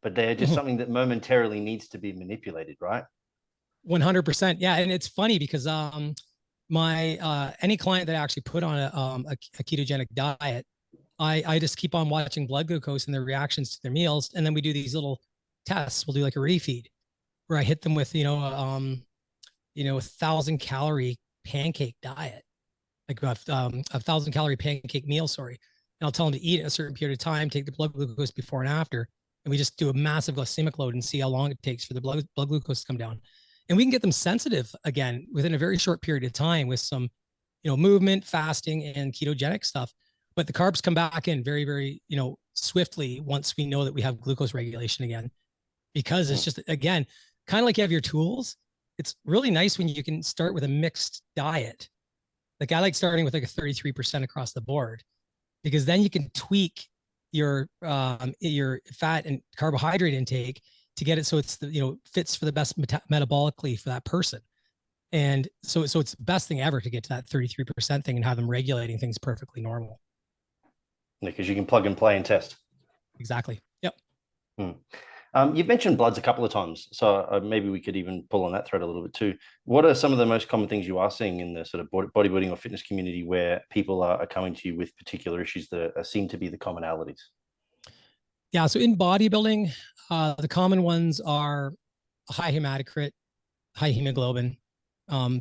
but they're just something that momentarily needs to be manipulated, right? 100%. Yeah, and it's funny because my any client that I actually put on a ketogenic diet, I just keep on watching blood glucose and their reactions to their meals, and then we do these little tests. We'll do like a refeed where I hit them with a 1,000-calorie pancake diet, like a 1,000-calorie pancake meal. Sorry, and I'll tell them to eat it a certain period of time, take the blood glucose before and after, and we just do a massive glycemic load and see how long it takes for the blood glucose to come down. And we can get them sensitive again within a very short period of time with some, movement, fasting, and ketogenic stuff. But the carbs come back in very, very, swiftly once we know that we have glucose regulation again, because it's just, again, kind of like you have your tools. It's really nice when you can start with a mixed diet. Like, I like starting with like a 33% across the board, because then you can tweak your fat and carbohydrate intake to get it so it's fits for the best metabolically for that person. And so it's the best thing ever to get to that 33% thing and have them regulating things perfectly normal. Because you can plug and play and test. Exactly. Yep. You've mentioned bloods a couple of times, so maybe we could even pull on that thread a little bit too. What are some of the most common things you are seeing in the sort of bodybuilding or fitness community where people are coming to you with particular issues that seem to be the commonalities? Yeah. So in bodybuilding, the common ones are high hematocrit, high hemoglobin,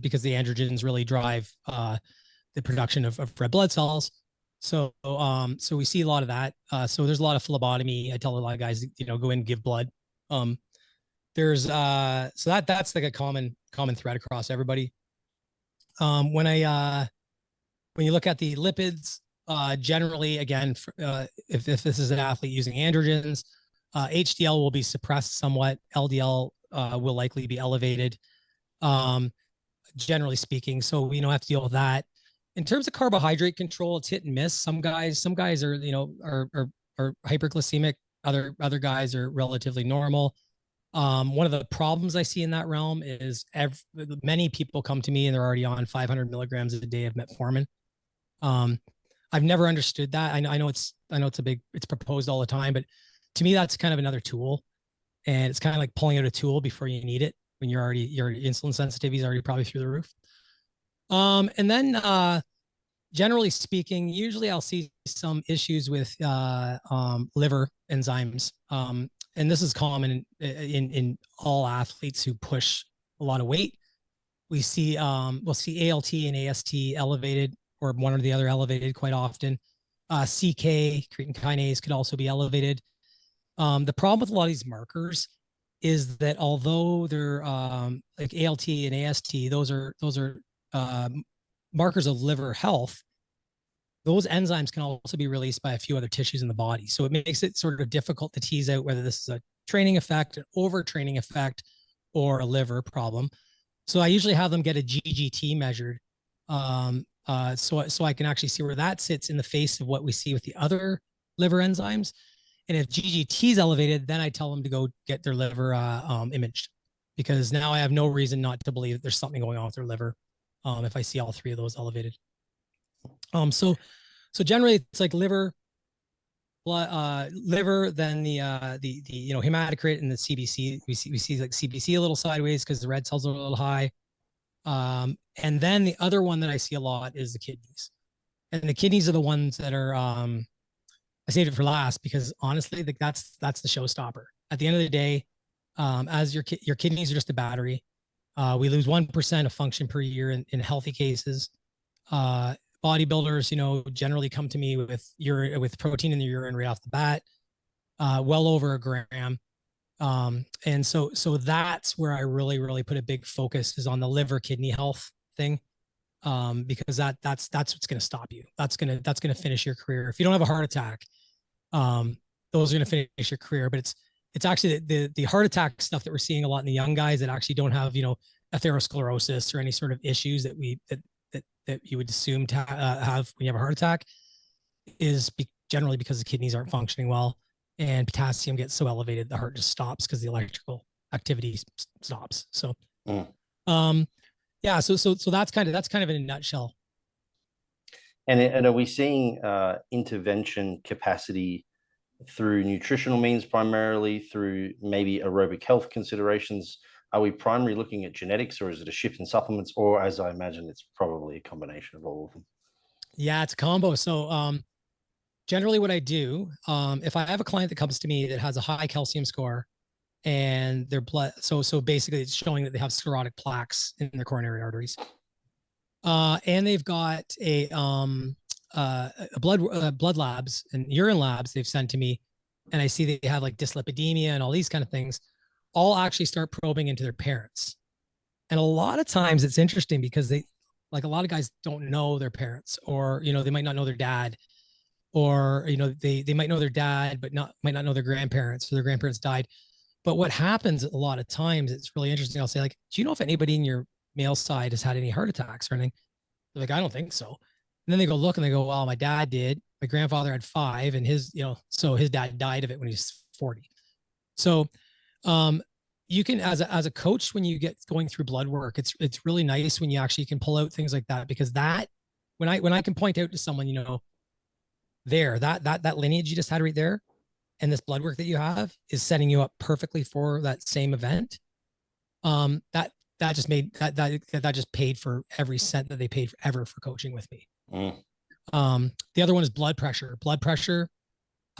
because the androgens really drive the production of red blood cells. So we see a lot of that. So there's a lot of phlebotomy. I tell a lot of guys, go in and give blood. There's so that's like a common thread across everybody. When you look at the lipids, generally, again, if this is an athlete using androgens, HDL will be suppressed somewhat. LDL will likely be elevated, generally speaking. So we don't have to deal with that. In terms of carbohydrate control, it's hit and miss. Some guys are are hyperglycemic. Other guys are relatively normal. One of the problems I see in that realm is many people come to me and they're already on 500 milligrams a day of metformin. I've never understood that. I know it's proposed all the time, but to me, that's kind of another tool. And it's kind of like pulling out a tool before you need it when your insulin sensitivity is already probably through the roof. And then generally speaking, usually I'll see some issues with liver enzymes. And this is common in all athletes who push a lot of weight. We'll see ALT and AST elevated, or one or the other elevated quite often. CK, creatine kinase, could also be elevated. The problem with a lot of these markers is that although they're like ALT and AST, those are markers of liver health, those enzymes can also be released by a few other tissues in the body. So it makes it sort of difficult to tease out whether this is a training effect, an overtraining effect, or a liver problem. So I usually have them get a GGT measured So I can actually see where that sits in the face of what we see with the other liver enzymes. And if GGT is elevated, then I tell them to go get their liver imaged, because now I have no reason not to believe that there's something going on with their liver if I see all three of those elevated. So generally it's like liver, then the hematocrit and the CBC. We see like CBC a little sideways because the red cells are a little high. And then the other one that I see a lot is the kidneys, and the kidneys are the ones that are I saved it for last because honestly, that's the showstopper. At the end of the day, as your kidneys are just a battery. We lose 1% of function per year in healthy cases. Bodybuilders, generally come to me with protein in the urine right off the bat, well over a gram. And so that's where I really put a big focus is on the liver kidney health thing. Because that's what's going to stop you. That's going to finish your career. If you don't have a heart attack, those are going to finish your career. But it's actually the heart attack stuff that we're seeing a lot in the young guys that actually don't have, atherosclerosis or any sort of issues that you would assume to have when you have a heart attack is generally because the kidneys aren't functioning well and potassium gets so elevated, the heart just stops because the electrical activity stops. So, yeah, so that's kind of in a nutshell. And are we seeing intervention capacity through nutritional means, primarily through maybe aerobic health considerations? Are we primarily looking at genetics, or is it a shift in supplements, or as I imagine, it's probably a combination of all of them? Yeah, it's a combo. So generally what I do, if I have a client that comes to me that has a high calcium score and their blood, so basically it's showing that they have sclerotic plaques in their coronary arteries. And they've got a blood labs and urine labs they've sent to me, and I see they have like dyslipidemia and all these kind of things. I'll actually start probing into their parents. And a lot of times it's interesting because a lot of guys don't know their parents, or, they might not know their dad, or, they might know their dad, but might not know their grandparents, or their grandparents died. But what happens a lot of times, it's really interesting. I'll say, like, do you know if anybody in your male side has had any heart attacks or anything? They're like, I don't think so. And then they go look and they go, well, my dad did. My grandfather had 5, and so his dad died of it when he was 40. So, you can, as a coach, when you get going through blood work, it's really nice when you actually can pull out things like that, because that, when I can point out to someone, that lineage you just had right there, and this blood work that you have is setting you up perfectly for that same event. That just paid for every cent that they paid ever for coaching with me. The other one is blood pressure,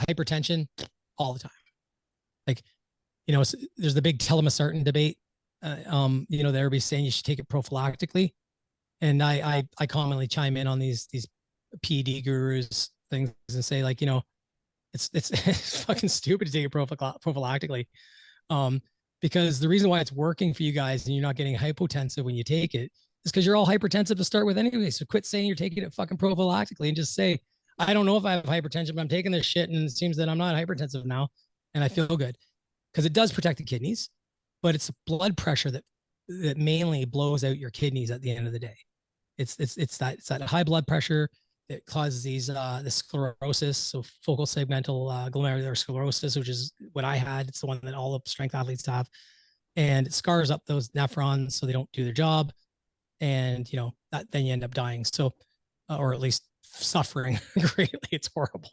hypertension, all the time. Like, there's the big telmisartan debate, that everybody's saying you should take it prophylactically. And I commonly chime in on these PD gurus things and say, like, it's fucking stupid to take it prophylactically. Because the reason why it's working for you guys and you're not getting hypotensive when you take it is because you're all hypertensive to start with anyway. So quit saying you're taking it fucking prophylactically and just say, I don't know if I have hypertension, but I'm taking this shit and it seems that I'm not hypertensive now and I feel good. Because it does protect the kidneys, but it's blood pressure that mainly blows out your kidneys at the end of the day. It's that high blood pressure that causes these this sclerosis, so focal segmental glomerular sclerosis, which is what I had. It's the one that all the strength athletes have, and it scars up those nephrons so they don't do their job, and that then you end up dying. So, or at least suffering greatly. It's horrible.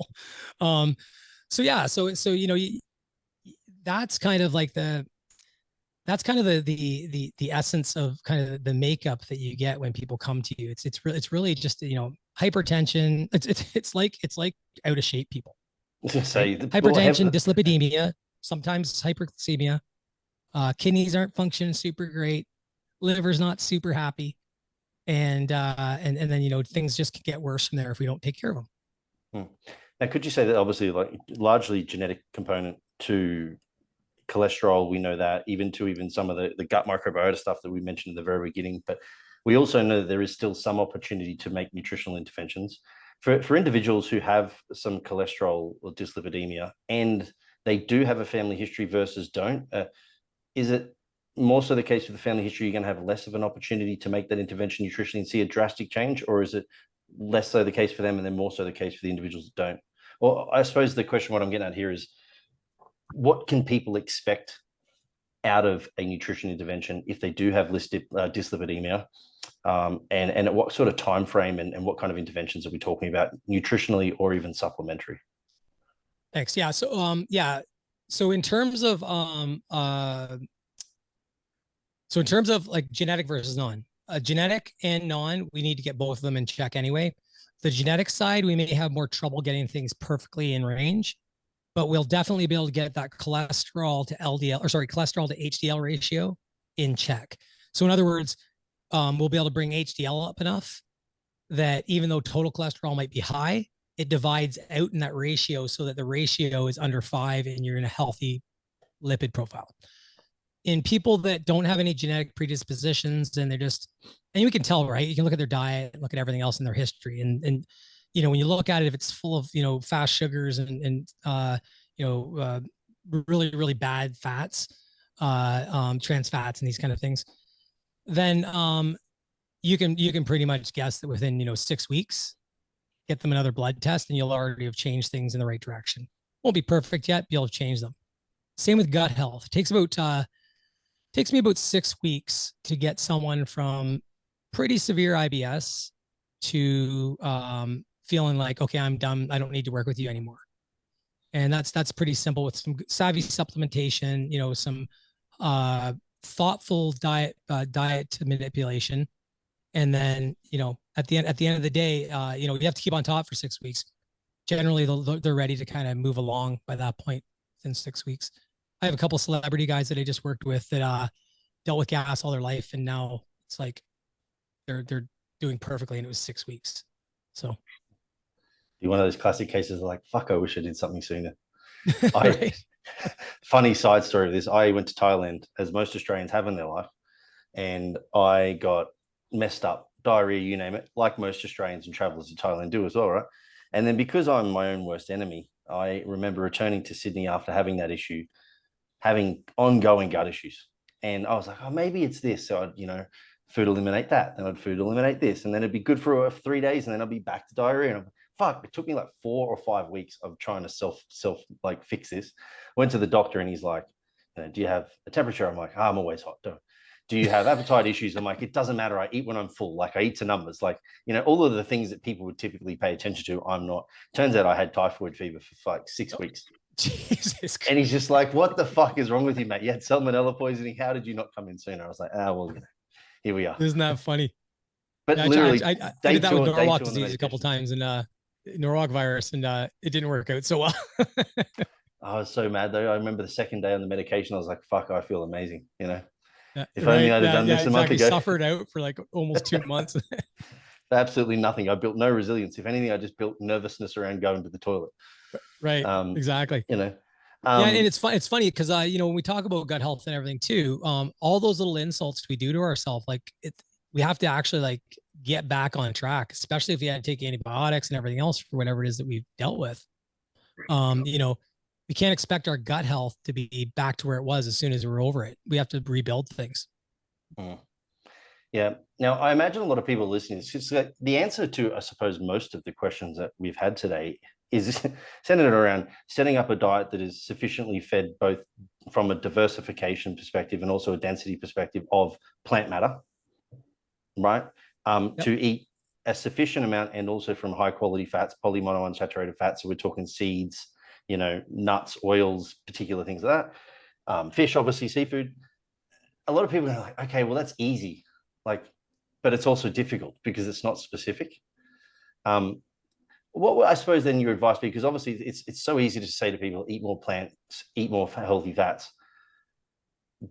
So yeah, so that's kind of like the essence of kind of the makeup that you get when people come to you. It's really just hypertension. It's like out of shape people. Say hypertension, dyslipidemia, sometimes hyperglycemia. Kidneys aren't functioning super great. Liver's not super happy, and then things just get worse from there if we don't take care of them. Now, could you say that obviously, like, largely genetic component to cholesterol, we know that, even some of the gut microbiota stuff that we mentioned in the very beginning, but we also know that there is still some opportunity to make nutritional interventions for individuals who have some cholesterol or dyslipidemia and they do have a family history versus don't. Is it more so the case with the family history, you're going to have less of an opportunity to make that intervention nutritionally and see a drastic change, or is it less so the case for them and then more so the case for the individuals that don't? Well, I suppose the question, what I'm getting at here is, what can people expect out of a nutrition intervention if they do have dyslipidemia, and at what sort of time frame and what kind of interventions are we talking about, nutritionally or even supplementary? Thanks. Yeah. So So in terms of like genetic versus non, genetic and non, we need to get both of them in check anyway. The genetic side, we may have more trouble getting things perfectly in range, but we'll definitely be able to get that cholesterol to HDL ratio in check. So in other words, we'll be able to bring HDL up enough that even though total cholesterol might be high, it divides out in that ratio so that the ratio is under 5 and you're in a healthy lipid profile. In people that don't have any genetic predispositions, and and you can tell, right? You can look at their diet, look at everything else in their history. And when you look at it, if it's full of, fast sugars and really, really bad fats, trans fats and these kind of things, then you can pretty much guess that within, 6 weeks, get them another blood test and you'll already have changed things in the right direction. Won't be perfect yet, but you'll have changed them. Same with gut health. It takes me about 6 weeks to get someone from pretty severe IBS to feeling like, okay, I'm done. I don't need to work with you anymore. And that's pretty simple with some savvy supplementation, some thoughtful diet manipulation. And then, at the end of the day, you have to keep on top for 6 weeks. Generally, they're ready to kind of move along by that point within 6 weeks. I have a couple celebrity guys that I just worked with that dealt with gas all their life, and now it's like they're doing perfectly, and it was 6 weeks. So, you're one of those classic cases of like, fuck, I wish I did something sooner. Right. Funny side story of this: I went to Thailand, as most Australians have in their life, and I got messed up, diarrhea, you name it, like most Australians and travelers to Thailand do as well, right? And then because I'm my own worst enemy, I remember returning to Sydney after having that issue, having ongoing gut issues. And I was like, oh, maybe it's this. So I'd, food eliminate that. Then I'd food eliminate this. And then it'd be good for 3 days. And then I'd be back to diarrhea. And I'm like, fuck, it took me like 4 or 5 weeks of trying to self like fix this. Went to the doctor and he's like, do you have a temperature? I'm like, I'm always hot. Do you have appetite issues? I'm like, it doesn't matter. I eat when I'm full. Like I eat to numbers. Like, all of the things that people would typically pay attention to, I'm not. Turns out I had typhoid fever for like 6 weeks. Jesus Christ. And he's just like, what the fuck is wrong with you, mate? You had salmonella poisoning. How did you not come in sooner? I was like, well, here we are. Isn't that funny? But literally, I did that with Norwalk disease a couple of times, and Norwalk virus, and it didn't work out so well. I was so mad though. I remember the second day on the medication, I was like, fuck, I feel amazing. If right. only I'd have done this a month ago. Suffered out for like almost 2 months. Absolutely nothing. I built no resilience. If anything, I just built nervousness around going to the toilet. Right. Exactly. And it's fun. It's funny because when we talk about gut health and everything too, all those little insults we do to ourselves, like we have to actually like get back on track, especially if we had to take antibiotics and everything else for whatever it is that we've dealt with. We can't expect our gut health to be back to where it was as soon as we're over it. We have to rebuild things. Yeah. Now, I imagine a lot of people listening, it's just like the answer to, I suppose, most of the questions that we've had today is centered around setting up a diet that is sufficiently fed both from a diversification perspective and also a density perspective of plant matter, right? To eat a sufficient amount and also from high quality fats, polymonounsaturated fats. So we're talking seeds, nuts, oils, particular things like that. Fish, obviously, seafood. A lot of people are like, okay, well, that's easy. But it's also difficult because it's not specific. What would, I suppose, then your advice be? Because obviously it's so easy to say to people, eat more plants, eat more healthy fats.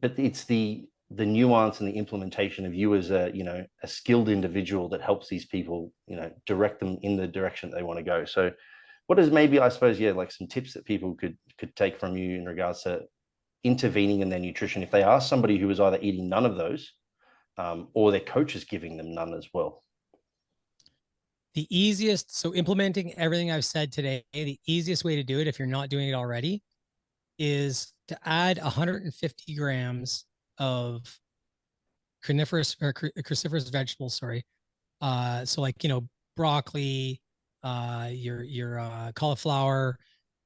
But it's the nuance and the implementation of you as a skilled individual that helps these people, direct them in the direction they want to go. So what is maybe, I suppose, like some tips that people could take from you in regards to intervening in their nutrition if they are somebody who is either eating none of those or their coach is giving them none as well? So implementing everything I've said today, the easiest way to do it, if you're not doing it already, is to add 150 grams cruciferous vegetables, sorry. So like, broccoli, your cauliflower,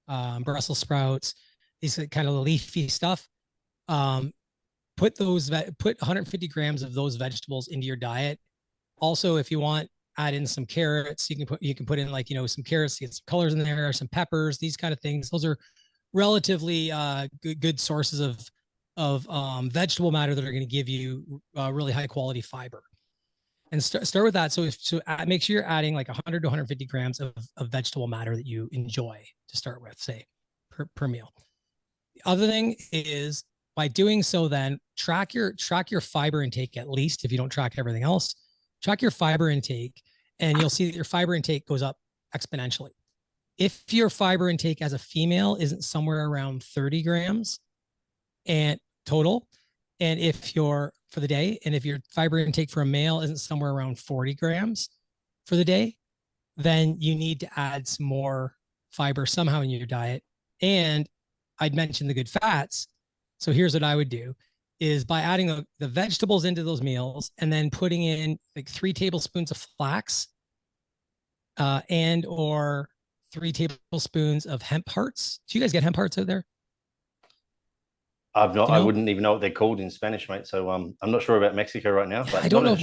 Brussels sprouts, these kind of leafy stuff. Put 150 grams of those vegetables into your diet. Also, if you want, add in some carrots. You can put in like, some carrots, get some colors in there, some peppers, these kind of things. Those are relatively good sources of vegetable matter that are going to give you really high quality fiber. And start with that. So make sure you're adding like 100 to 150 grams of vegetable matter that you enjoy to start with, say per meal. The other thing is, by doing so, then track your fiber intake, at least if you don't track everything else. Track your fiber intake, and you'll see that your fiber intake goes up exponentially. If your fiber intake as a female isn't somewhere around 30 grams and total, and if your for the day, and if your fiber intake for a male isn't somewhere around 40 grams for the day, then you need to add some more fiber somehow in your diet. And I'd mentioned the good fats. So here's what I would do is, by adding the vegetables into those meals and then putting in like 3 tablespoons of flax and or 3 tablespoons of hemp hearts. Do you guys get hemp hearts out there? I've not. I wouldn't even know what they're called in Spanish, mate. So I'm not sure about Mexico right now. But I don't know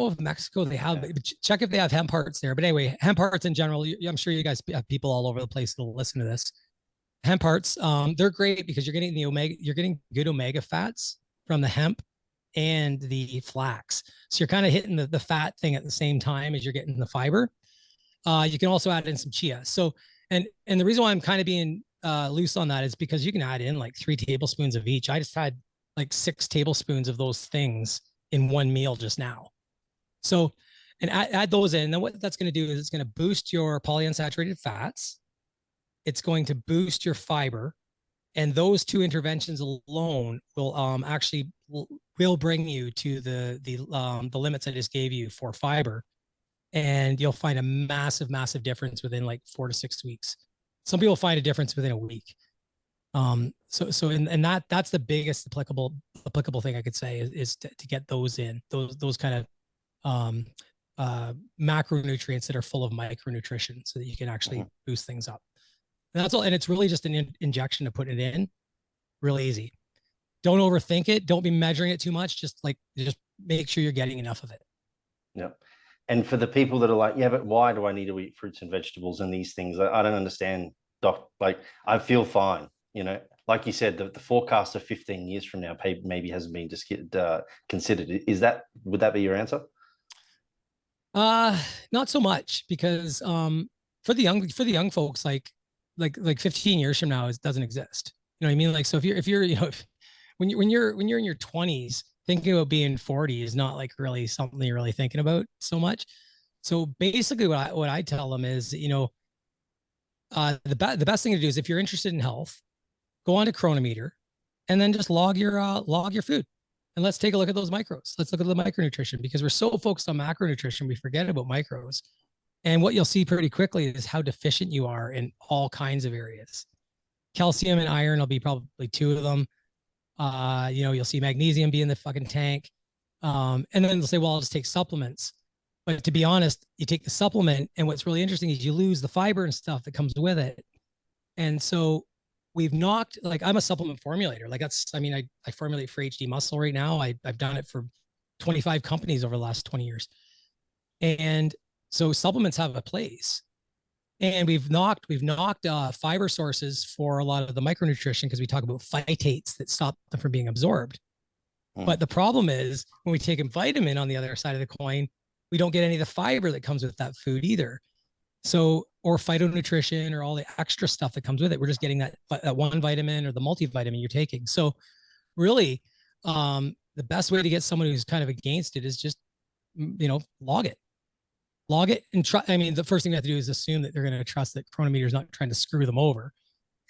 if Mexico they have, but check if they have hemp hearts there. But anyway, hemp hearts in general, I'm sure you guys have people all over the place that'll listen to this. Hemp hearts, they're great because you're getting good omega fats from the hemp and the flax. So you're kind of hitting the fat thing at the same time as you're getting the fiber. You can also add in some chia. So, and the reason why I'm kind of being loose on that is because you can add in like 3 tablespoons of each. I just had like 6 tablespoons of those things in one meal just now. So, and add those in. And then what that's going to do is it's going to boost your polyunsaturated fats. It's going to boost your fiber, and those 2 interventions alone will actually will bring you to the limits I just gave you for fiber, and you'll find a massive difference within like 4 to 6 weeks. Some people find a difference within a week. And that's the biggest applicable thing I could say is to get those in, those kind of macronutrients that are full of micronutrition, so that you can actually boost things up. And that's all. And it's really just an injection to put it in. Really easy. Don't overthink it. Don't be measuring it too much. Just make sure you're getting enough of it. Yeah. And for the people that are like, yeah, but why do I need to eat fruits and vegetables and these things? I don't understand, Doc. Like, I feel fine. Like you said, the forecast of 15 years from now maybe hasn't been considered. Would that be your answer? Not so much, because for the young folks, like 15 years from now, it doesn't exist. You know what I mean? Like, so if you're when you're in your 20s, thinking about being 40 is not like really something you're really thinking about so much. So basically what I tell them is, the best thing to do is, if you're interested in health, go on to Chronometer and then just log your food, and let's take a look at those macros. Let's look at the micronutrition, because we're so focused on macronutrition, we forget about micros. And what you'll see pretty quickly is how deficient you are in all kinds of areas. Calcium and iron will be probably 2 of them. You'll see magnesium be in the fucking tank. And then they'll say, well, I'll just take supplements. But to be honest, you take the supplement, and what's really interesting is you lose the fiber and stuff that comes with it. And so we've knocked, like, I'm a supplement formulator. Like, I formulate for HD Muscle right now. I've done it for 25 companies over the last 20 years. And so supplements have a place. And we've knocked fiber sources for a lot of the micronutrition, because we talk about phytates that stop them from being absorbed. But the problem is, when we take a vitamin on the other side of the coin, we don't get any of the fiber that comes with that food either. So, or phytonutrition, or all the extra stuff that comes with it. We're just getting that one vitamin or the multivitamin you're taking. So really, the best way to get someone who's kind of against it is just, log it and try. I mean, the first thing you have to do is assume that they're going to trust that Chronometer is not trying to screw them over.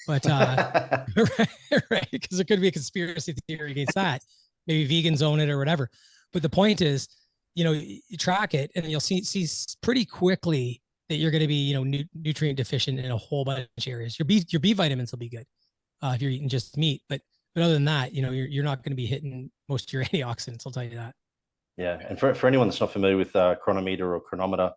But right, because there could be a conspiracy theory against that. Maybe vegans own it or whatever. But the point is, you track it, and you'll see pretty quickly that you're going to be, nutrient deficient in a whole bunch of areas. Your B vitamins will be good if you're eating just meat, but But other than that, you're not going to be hitting most of your antioxidants. I'll tell you that. Yeah, and for anyone that's not familiar with chronometer or chronometer,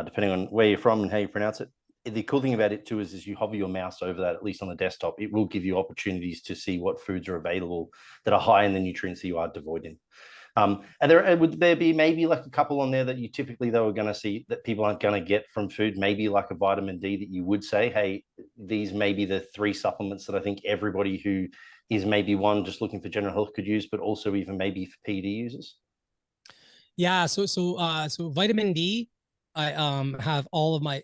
depending on where you're from and how you pronounce it, the cool thing about it too is you hover your mouse over that, at least on the desktop, it will give you opportunities to see what foods are available that are high in the nutrients that you are devoid in. And would there be maybe like a couple on there that you typically though are going to see that people aren't going to get from food, maybe like a vitamin D that you would say, hey, these may be the 3 supplements that I think everybody who is maybe one just looking for general health could use, but also even maybe for PD users? Yeah. So vitamin D, I have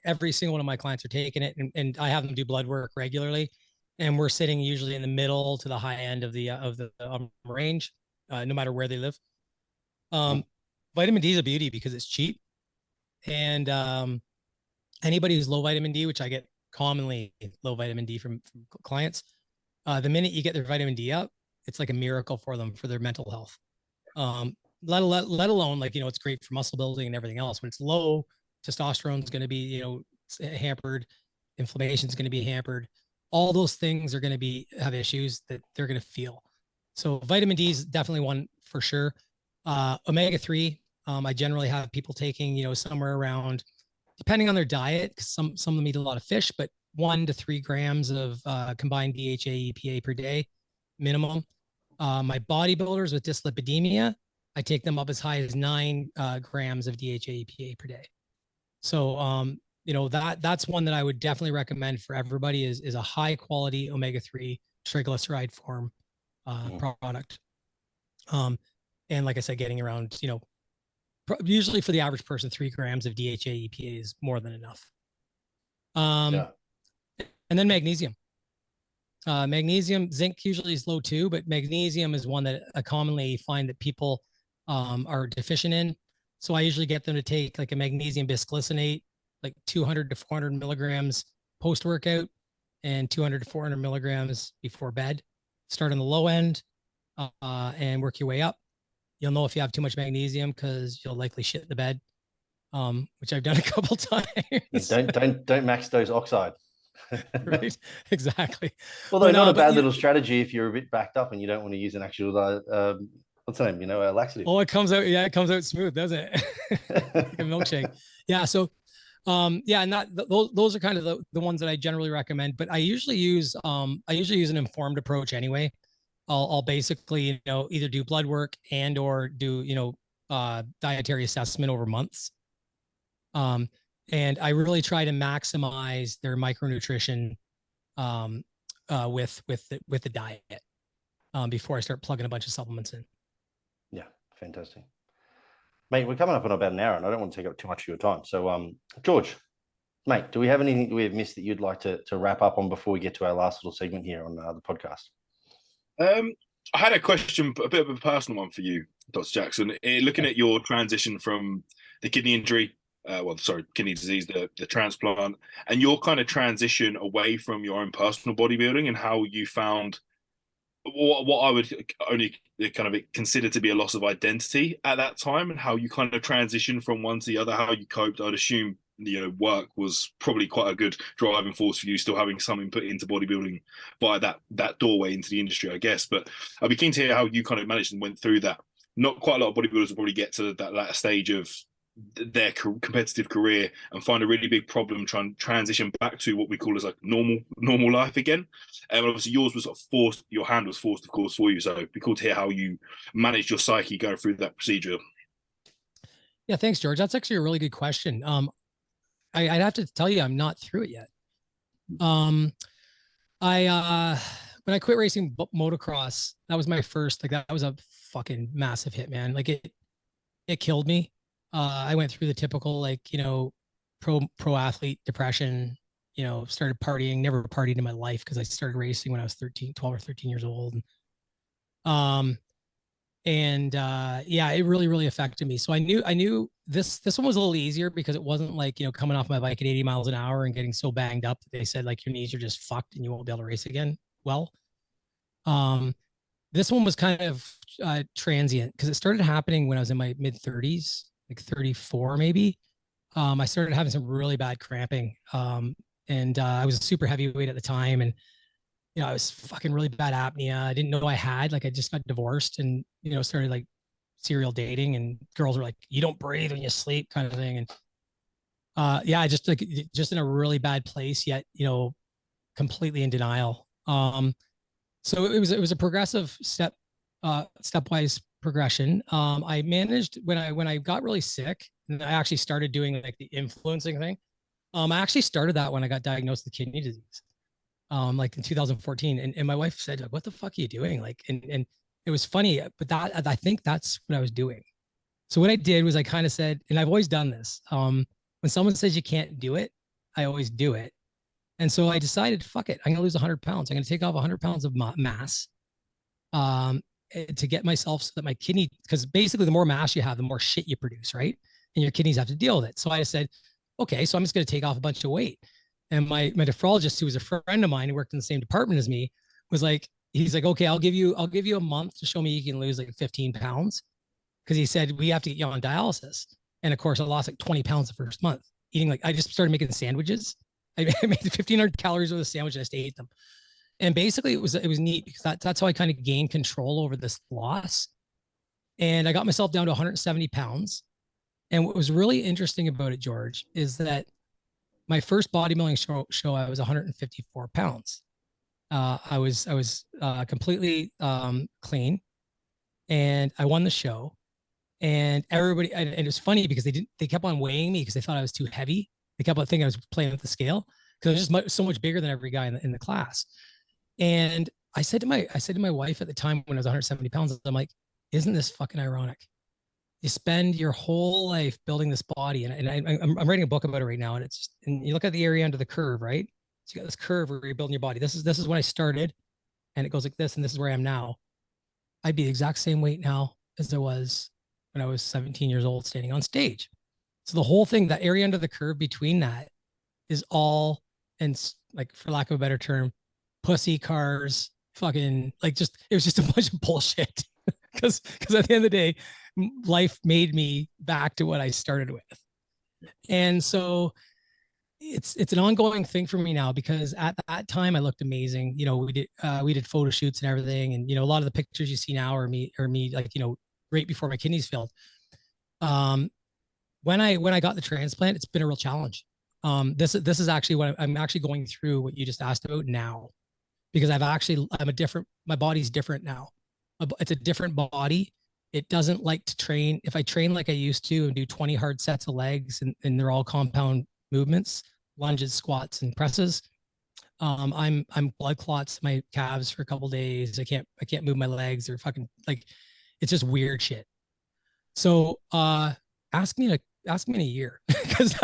every single one of my clients are taking it, and I have them do blood work regularly, and we're sitting usually in the middle to the high end of the range, no matter where they live. Vitamin D is a beauty because it's cheap, and anybody who's low vitamin D, which I get commonly low vitamin D from clients, the minute you get their vitamin D up, it's like a miracle for them for their mental health. Let alone like, it's great for muscle building and everything else. When it's low, testosterone is going to be, hampered. Inflammation is going to be hampered. All those things are going to have issues that they're going to feel. So vitamin D is definitely one for sure. Omega-3, I generally have people taking, somewhere around, depending on their diet, because some of them eat a lot of fish, but 1 to 3 grams of combined DHA EPA per day minimum. My bodybuilders with dyslipidemia, I take them up as high as 9 grams of DHA EPA per day. So, that's one that I would definitely recommend for everybody is a high quality omega-3 triglyceride form product. And like I said, getting around, usually for the average person, 3 grams of DHA EPA is more than enough. And then magnesium. Magnesium, zinc usually is low too, but magnesium is one that I commonly find that people are deficient in. So I usually get them to take like a magnesium bisglycinate, like 200 to 400 milligrams post-workout and 200 to 400 milligrams before bed. Start on the low end and work your way up. You'll know if you have too much magnesium because you'll likely shit the bed, which I've done a couple times. Don't max dose oxide. Right, exactly. Although not a bad little strategy if you're a bit backed up and you don't want to use an actual what's the name? A laxative. Oh, it comes out smooth, doesn't it? Like a milkshake. Yeah. So, and those are kind of the ones that I generally recommend. But I usually use an informed approach anyway. I'll basically either do blood work and or do dietary assessment over months. And I really try to maximize their micronutrition with the diet before I start plugging a bunch of supplements in. Yeah, fantastic. Mate, we're coming up on about an hour and I don't want to take up too much of your time. So, George, mate, do we have anything that we have missed that you'd like to wrap up on before we get to our last little segment here on the podcast? I had a question, a bit of a personal one for you, Dr. Jackson. Looking at your transition from the kidney injury, kidney disease, the transplant, and your kind of transition away from your own personal bodybuilding and how you found what I would only kind of consider to be a loss of identity at that time, and how you kind of transitioned from one to the other, how you coped. I'd assume work was probably quite a good driving force for you, still having some input into bodybuilding via that doorway into the industry, I guess. But I'd be keen to hear how you kind of managed and went through that. Not quite a lot of bodybuilders will probably get to that latter stage of their competitive career and find a really big problem trying to transition back to what we call as like normal life again. And obviously yours was sort of forced, your hand was forced, of course, for you. So it'd be cool to hear how you managed your psyche going through that procedure. Yeah, thanks, George. That's actually a really good question. I'd have to tell you, I'm not through it yet. When I quit racing motocross, that was my first, like that was a fucking massive hit, man. Like it killed me. I went through the typical, like, pro athlete depression, started partying, never partied in my life because I started racing when I was 12 or 13 years old. It really, really affected me. So I knew this one was a little easier because it wasn't like, coming off my bike at 80 miles an hour and getting so banged up that they said like your knees are just fucked and you won't be able to race again. Well, this one was kind of transient because it started happening when I was in my mid 30s, like 34 maybe. I started having some really bad cramping. I was a super heavyweight at the time. And you know, I was fucking really bad apnea. I didn't know I had, like, I just got divorced and, you know, started like serial dating, and girls were like, you don't breathe when you sleep kind of thing. And yeah, I just like, just in a really bad place, yet, you know, completely in denial. So it was a progressive stepwise progression. I managed when I got really sick, and I actually started doing like the influencing thing. I actually started that when I got diagnosed with kidney disease, like in 2014. And my wife said, like, what the fuck are you doing? Like, and it was funny, but that, I think that's what I was doing. So what I did was I kind of said, and I've always done this. When someone says you can't do it, I always do it. And so I decided, fuck it, I'm going to lose 100 pounds. I'm going to take off 100 pounds of mass, to get myself so that my kidney, because basically the more mass you have, the more shit you produce, right? And your kidneys have to deal with it. So I said, okay, so I'm just going to take off a bunch of weight. And my nephrologist, who was a friend of mine who worked in the same department as me, was like, he's like, okay, I'll give you a month to show me you can lose like 15 pounds. Cause he said, we have to get you on dialysis. And of course I lost like 20 pounds the first month eating. Like, I just started making sandwiches. I made 1,500 calories with a sandwich and I just ate them. And basically it was neat because that's how I kind of gained control over this loss. And I got myself down to 170 pounds. And what was really interesting about it, George, is that my first bodybuilding show I was 154 pounds. I was completely clean, and I won the show. And everybody, and it was funny because they kept on weighing me because they thought I was too heavy. They kept on thinking I was playing with the scale because I was just so much bigger than every guy in the class. And I said to my wife at the time when I was 170 pounds, I'm like, isn't this fucking ironic? You spend your whole life building this body, and I'm writing a book about it right now. And it's just, and you look at the area under the curve, right? So you got this curve where you're building your body. This is when I started, and it goes like this, and this is where I am now. I'd be the exact same weight now as I was when I was 17 years old standing on stage. So the whole thing, that area under the curve between that is all, and like, for lack of a better term, pussy cars, fucking, like, just, it was just a bunch of bullshit. Because at the end of the day, life made me back to what I started with. And so it's an ongoing thing for me now, because at that time I looked amazing. You know, we did photo shoots and everything. And, you know, a lot of the pictures you see now are me like, you know, right before my kidneys failed. When I got the transplant, it's been a real challenge. This is actually what I'm actually going through, what you just asked about now, because my body's different now. It's a different body. It doesn't like to train. If I train like I used to and do 20 hard sets of legs, and they're all compound movements, lunges, squats, and presses, I'm blood clots in my calves for a couple days. I can't move my legs. They're fucking, like, it's just weird shit. So ask me in a year. Because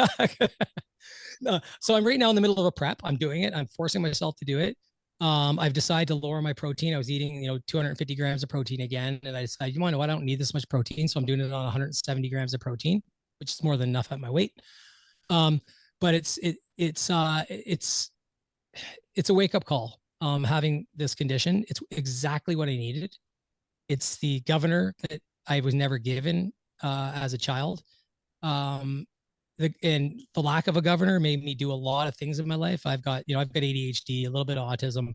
so I'm right now in the middle of a prep. I'm doing it. I'm forcing myself to do it. I've decided to lower my protein. I was eating, you know, 250 grams of protein again. And I decided, you know, I don't need this much protein. So I'm doing it on 170 grams of protein, which is more than enough at my weight. But it's a wake up call. Having this condition, it's exactly what I needed. It's the governor that I was never given as a child. And the lack of a governor made me do a lot of things in my life. I've got ADHD, a little bit of autism.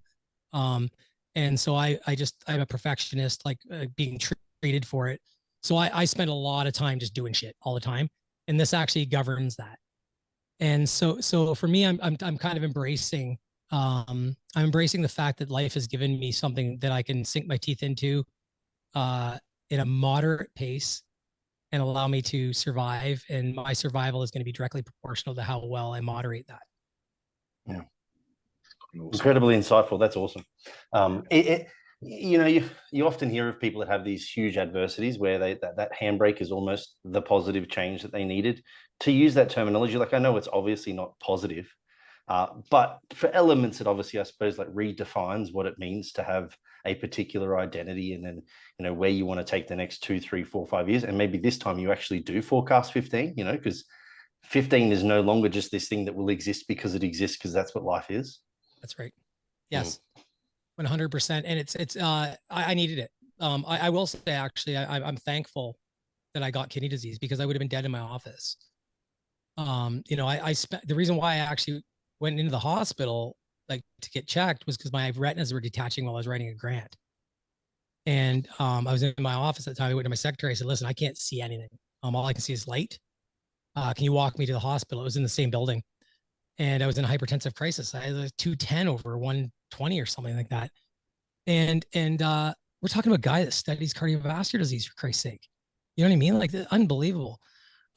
And so I'm a perfectionist, like, being treated for it. So I spend a lot of time just doing shit all the time. And this actually governs that. And so for me, I'm kind of embracing, I'm embracing the fact that life has given me something that I can sink my teeth into, in a moderate pace, and allow me to survive. And my survival is going to be directly proportional to how well I moderate that. Yeah. Awesome. Incredibly insightful. That's awesome. You know, you often hear of people that have these huge adversities where that handbrake is almost the positive change that they needed. To use that terminology, like, I know it's obviously not positive, but for elements, it obviously, I suppose, like, redefines what it means to have a particular identity, and then, you know, where you want to take the next 2, 3, 4, 5 years. And maybe this time you actually do forecast 15, you know, because 15 is no longer just this thing that will exist because it exists, because that's what life is. That's right. Yes. 100%. And I needed it. I will say, actually, I'm thankful that I got kidney disease, because I would have been dead in my office. You know, I spent, the reason why I actually went into the hospital like to get checked was because my retinas were detaching while I was writing a grant. And I was in my office at the time. I went to my secretary. I said, listen, I can't see anything. All I can see is light. Can you walk me to the hospital? It was in the same building. And I was in a hypertensive crisis. I had a 210 over 120 or something like that. And we're talking about a guy that studies cardiovascular disease, for Christ's sake. You know what I mean? Like, unbelievable.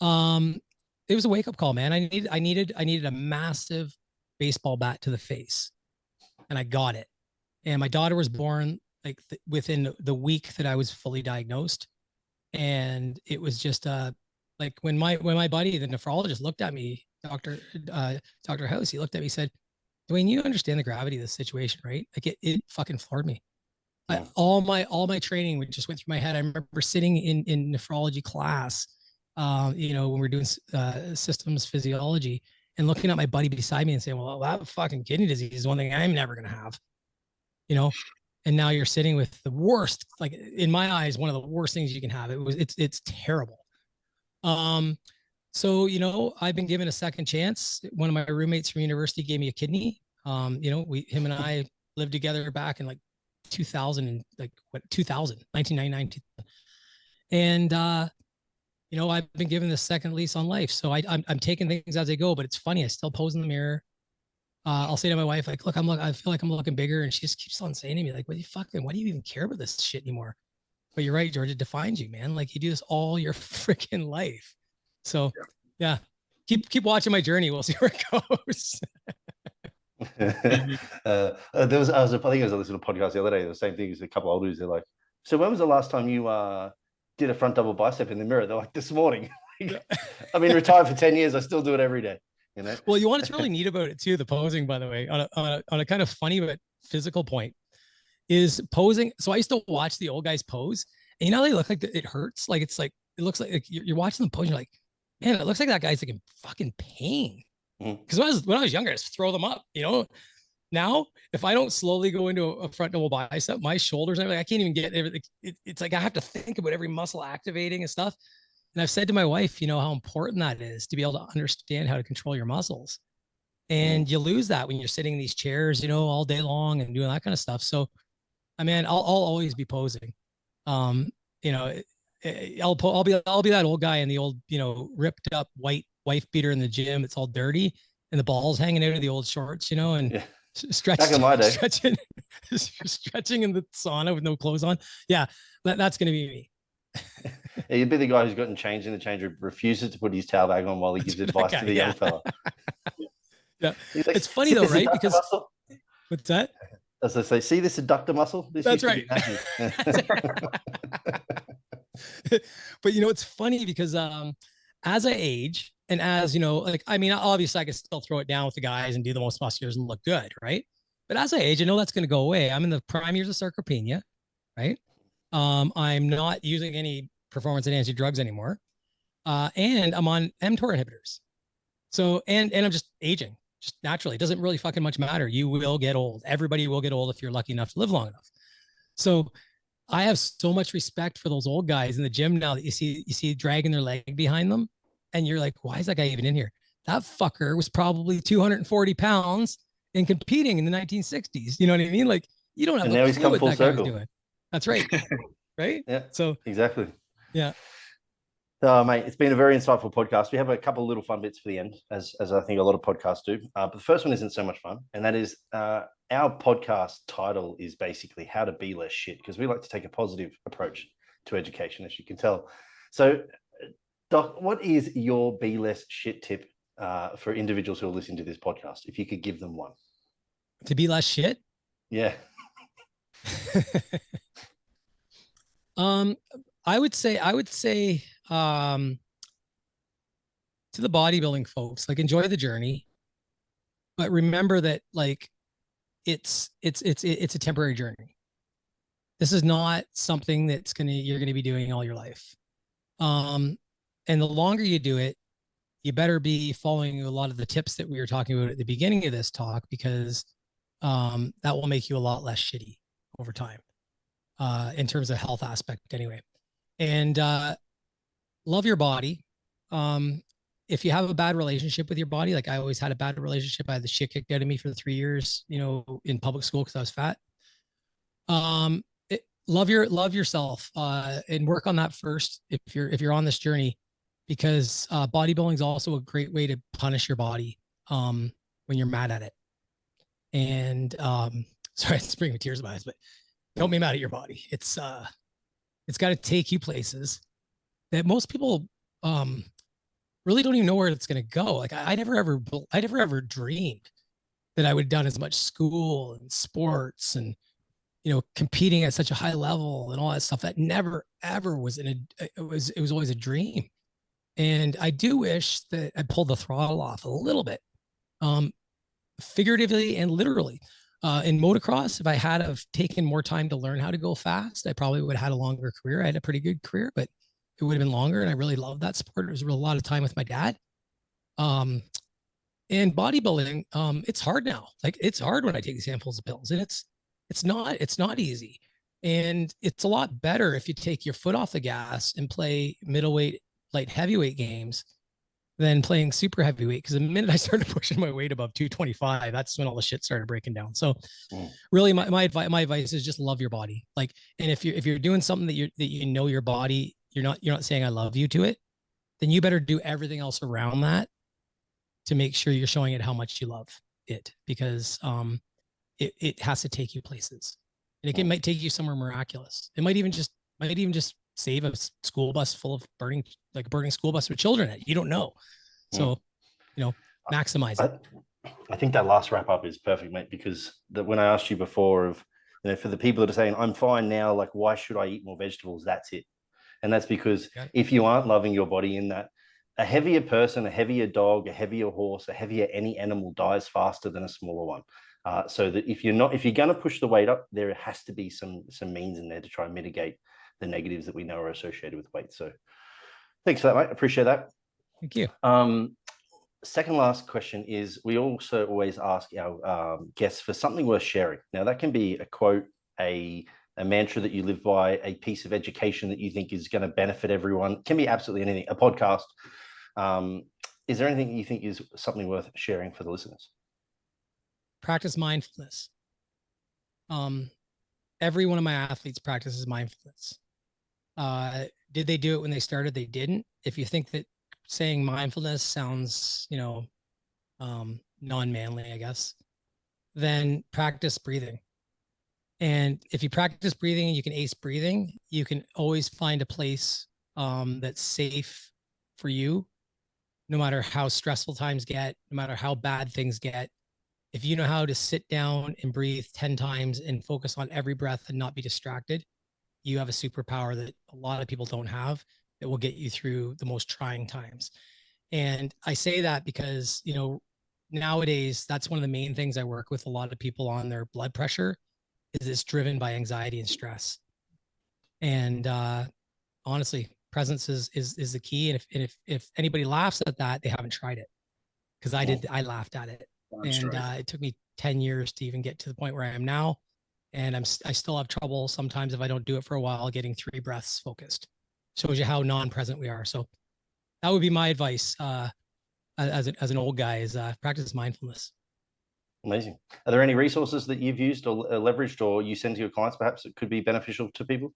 It was a wake up call, man. I needed a massive baseball bat to the face, and I got it. And my daughter was born like within the week that I was fully diagnosed. And it was just like when my buddy, the nephrologist, looked at me, Dr. House, he looked at me, said, Dwayne, you understand the gravity of this situation, right? Like it fucking floored me. All my training just went through my head. I remember sitting in nephrology class, you know, when we're doing systems physiology, and looking at my buddy beside me and saying, well, that fucking kidney disease is one thing I'm never going to have, you know? And now you're sitting with the worst, like in my eyes, one of the worst things you can have. It's terrible. So, you know, I've been given a second chance. One of my roommates from university gave me a kidney. You know, him and I lived together back in like 2000 and like 1999. And, you know, I've been given this second lease on life. So I'm taking things as they go, but it's funny. I still pose in the mirror. I'll say to my wife, like, look, I feel like I'm looking bigger. And she just keeps on saying to me, like, why do you even care about this shit anymore? But you're right, George, it defines you, man. Like you do this all your freaking life. So yeah, keep watching my journey. We'll see where it goes. I think I was listening to a podcast the other day. The same thing as a couple of oldies. They're like, so when was the last time you did a front double bicep in the mirror? They're like, this morning. I've been retired for 10 years. I still do it every day. You know? Well, you want what's really neat about it too, the posing, by the way, on a kind of funny but physical point, is posing. So I used to watch the old guys pose, and you know, they look like it hurts. Like it's like, it looks like you're watching them pose. You're like, man, it looks like that guy's like in fucking pain. Because when I was younger, I just throw them up, you know. Now, if I don't slowly go into a front double bicep, my shoulders, I can't even get everything. It's like I have to think about every muscle activating and stuff. And I've said to my wife, you know, how important that is to be able to understand how to control your muscles. And you lose that when you're sitting in these chairs, you know, all day long and doing that kind of stuff. So, I mean, I'll always be posing. You know, I'll be that old guy in the old, you know, ripped up white wife beater in the gym. It's all dirty and the balls hanging out of the old shorts, you know, and stretching in the sauna with no clothes on. Yeah, that's going to be me. Yeah, you'd be the guy who's gotten changed in the change room, refuses to put his towel bag on while he gives advice to the young fella. Yeah, like, it's funny though, right? Because muscle? What's that? As I say, see this adductor muscle? That's right. But you know, it's funny because as I age and as, you know, like, I mean, obviously I can still throw it down with the guys and do the most musculars and look good, right? But as I age, I know that's going to go away. I'm in the prime years of sarcopenia, right? I'm not using any performance enhancing drugs anymore. And I'm on mTOR inhibitors. So, and I'm just aging, just naturally. It doesn't really fucking much matter. You will get old. Everybody will get old if you're lucky enough to live long enough. So I have so much respect for those old guys in the gym now that you see dragging their leg behind them. And you're like, why is that guy even in here? That fucker was probably 240 pounds and competing in the 1960s. You know what I mean? Like, you don't have and now he's come full circle. Doing. That's right. Right? Yeah. So exactly. Yeah. Mate, it's been a very insightful podcast. We have a couple of little fun bits for the end, as I think a lot of podcasts do. But the first one isn't so much fun, and that is our podcast title is basically how to be less shit, because we like to take a positive approach to education, as you can tell. So, Doc, what is your be less shit tip for individuals who are listening to this podcast, if you could give them one? To be less shit? Yeah. I would say to the bodybuilding folks, like, enjoy the journey, but remember that, like, it's a temporary journey. This is not something you're going to be doing all your life. And the longer you do it, you better be following a lot of the tips that we were talking about at the beginning of this talk, because that will make you a lot less shitty over time, in terms of health aspect anyway. And love your body. if you have a bad relationship with your body, like I always had a bad relationship. I had the shit kicked out of me for 3 years, in public school because I was fat. Love yourself, and work on that first if you're on this journey, because bodybuilding is also a great way to punish your body when you're mad at it. And sorry, it's bringing tears to my eyes, but don't be mad at your body. It's got to take you places that most people really don't even know where it's going to go. Like I never ever dreamed that I would have done as much school and sports and competing at such a high level and all that stuff. That never ever was it was always a dream. And I do wish that I pulled the throttle off a little bit, figuratively and literally. In motocross, if I had have taken more time to learn how to go fast, I probably would have had a longer career. I had a pretty good career, but it would have been longer. And I really loved that sport. It was a lot of time with my dad. And bodybuilding, it's hard now. Like it's hard when I take these handfuls of pills, and it's not easy. And it's a lot better if you take your foot off the gas and play middleweight, light heavyweight games than playing super heavyweight. Because the minute I started pushing my weight above 225, that's when all the shit started breaking down. So really my advice is just love your body. Like, and if you're doing something that your body, you're not saying I love you to it, then you better do everything else around that to make sure you're showing it how much you love it, because it has to take you places, and it might take you somewhere miraculous. It might even just save a school bus full of burning school bus with children in it. You don't know. So, maximize it. I think that last wrap up is perfect, mate, because when I asked you before of, for the people that are saying, I'm fine now, like, why should I eat more vegetables? That's it. And that's because if you aren't loving your body in that, a heavier person, a heavier dog, a heavier horse, a heavier any animal dies faster than a smaller one. So that if you're going to push the weight up, there has to be some means in there to try and mitigate the negatives that we know are associated with weight. So thanks for that, mate. Appreciate that. Thank you. Second last question is, we also always ask our guests for something worth sharing. Now, that can be a quote, a mantra that you live by, a piece of education that you think is going to benefit everyone. It can be absolutely anything, a podcast. Is there anything you think is something worth sharing for the listeners? Practice mindfulness. Every one of my athletes practices mindfulness. Did they do it when they started? They didn't. If you think that saying mindfulness sounds, non-manly, I guess, then practice breathing. And if you practice breathing and you can ace breathing, you can always find a place that's safe for you, no matter how stressful times get, no matter how bad things get. If you know how to sit down and breathe 10 times and focus on every breath and not be distracted, you have a superpower that a lot of people don't have that will get you through the most trying times. And I say that because, nowadays, that's one of the main things I work with a lot of people on. Their blood pressure is it's driven by anxiety and stress. And honestly, presence is the key. And if anybody laughs at that, they haven't tried it. Because I laughed at it. And it took me 10 years to even get to the point where I am now. And I still have trouble sometimes if I don't do it for a while, getting 3 breaths focused. Shows you how non-present we are. So that would be my advice as an old guy, is practice mindfulness. Amazing. Are there any resources that you've used or leveraged or you send to your clients perhaps that could be beneficial to people?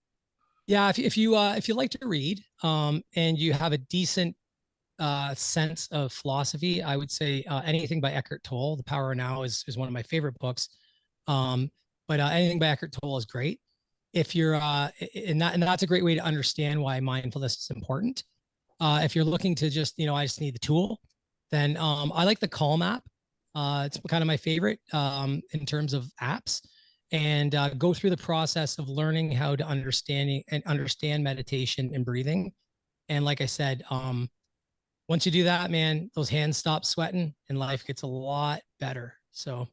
Yeah, if you like to read and you have a decent sense of philosophy, I would say anything by Eckhart Tolle. The Power of Now is one of my favorite books. But anything by Eckhart Tolle is great. If you're and that's a great way to understand why mindfulness is important. If you're looking to just, I just need the tool, then I like the Calm app. It's kind of my favorite in terms of apps, and go through the process of learning how to understand meditation and breathing. And like I said, once you do that, man, those hands stop sweating and life gets a lot better. So,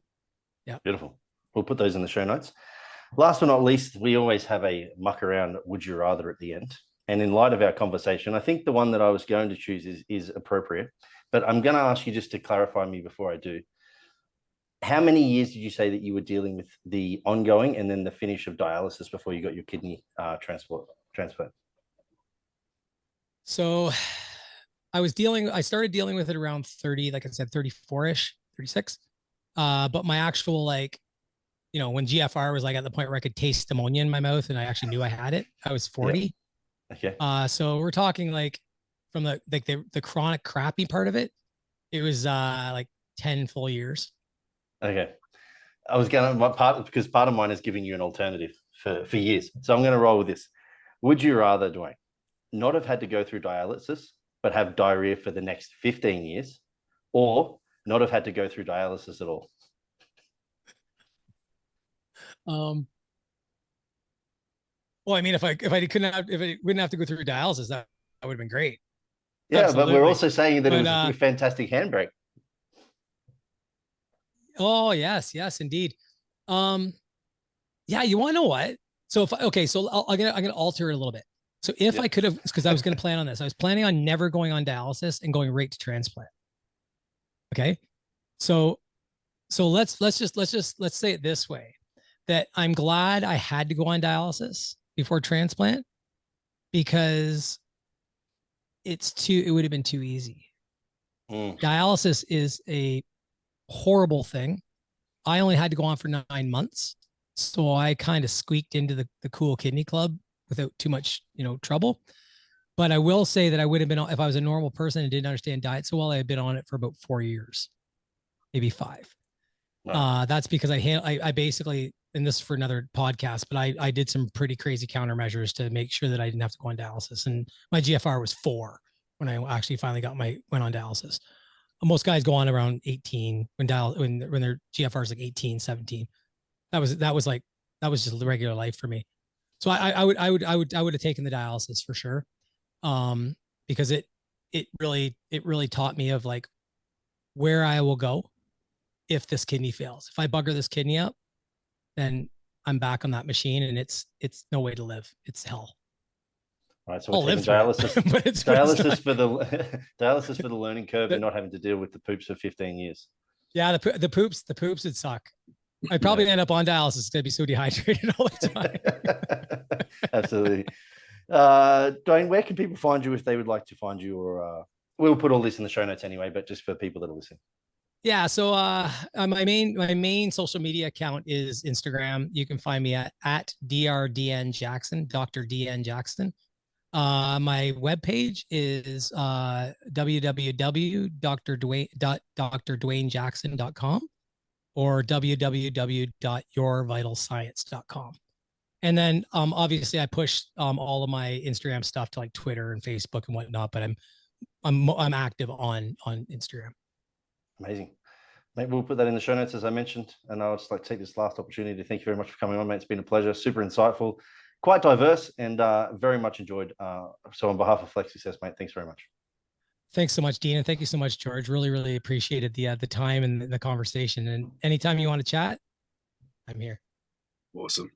yeah. Beautiful. We'll put those in the show notes. Last but not least, we always have a muck around would you rather at the end. And in light of our conversation, I think the one that I was going to choose is appropriate. But I'm going to ask you just to clarify me before I do. How many years did you say that you were dealing with the ongoing and then the finish of dialysis before you got your kidney transplant? So I started dealing with it around 30, like I said, 34-ish, 36. But my actual, like, when GFR was like at the point where I could taste ammonia in my mouth and I actually knew I had it, I was 40. Okay. So we're talking like from the chronic crappy part of it, it was like 10 full years. Okay. I was going to, because part of mine is giving you an alternative for years. So I'm going to roll with this. Would you rather, Dwayne, not have had to go through dialysis, but have diarrhea for the next 15 years, or not have had to go through dialysis at all? Well, I mean, if I wouldn't have to go through dialysis, that would have been great. Yeah, Absolutely. but we're also saying that it was But, a fantastic handbrake. Oh, yes, indeed. Yeah, you want to know what? So I'm gonna alter it a little bit. So if I could have, because I was gonna plan on this, I was planning on never going on dialysis and going right to transplant. Okay, so let's say it this way, that I'm glad I had to go on dialysis before transplant, because it would have been too easy. Dialysis is a horrible thing. I only had to go on for 9 months. So I kind of squeaked into the cool kidney club without too much, trouble. But I will say that I would have been, if I was a normal person and didn't understand diet so well, I had been on it for about 4 years, maybe 5. Right. That's because I basically, and this is for another podcast, but I did some pretty crazy countermeasures to make sure that I didn't have to go on dialysis. And my GFR was 4 when I actually finally went on dialysis. Most guys go on around 18 when their GFR is like 18, 17. That was just the regular life for me. So I would have taken the dialysis for sure. Because it really taught me of like where I will go if this kidney fails. If I bugger this kidney up, then I'm back on that machine and it's no way to live. It's hell. All right, so we're taking dialysis, dialysis for the learning curve and not having to deal with the poops for 15 years. Yeah, the poops would suck. I'd probably end up on dialysis because I'd be so dehydrated all the time. Absolutely. Dwayne, where can people find you if they would like to find you? Or we'll put all this in the show notes anyway, but just for people that are listening. Yeah, so my main social media account is Instagram. You can find me at DRDN Jackson, Dr. DN Jackson. My webpage is www.drdwaynejackson.com or www.yourvitalscience.com. And then obviously I push all of my Instagram stuff to like Twitter and Facebook and whatnot, but I'm active on Instagram. Amazing. Mate, we'll put that in the show notes as I mentioned. And I'll just like take this last opportunity to thank you very much for coming on, mate. It's been a pleasure, super insightful, quite diverse, and very much enjoyed. So on behalf of Flex Success, mate, thanks very much. Thanks so much, Dean. And thank you so much, George. Really, really appreciated the time and the conversation. And anytime you want to chat, I'm here. Awesome.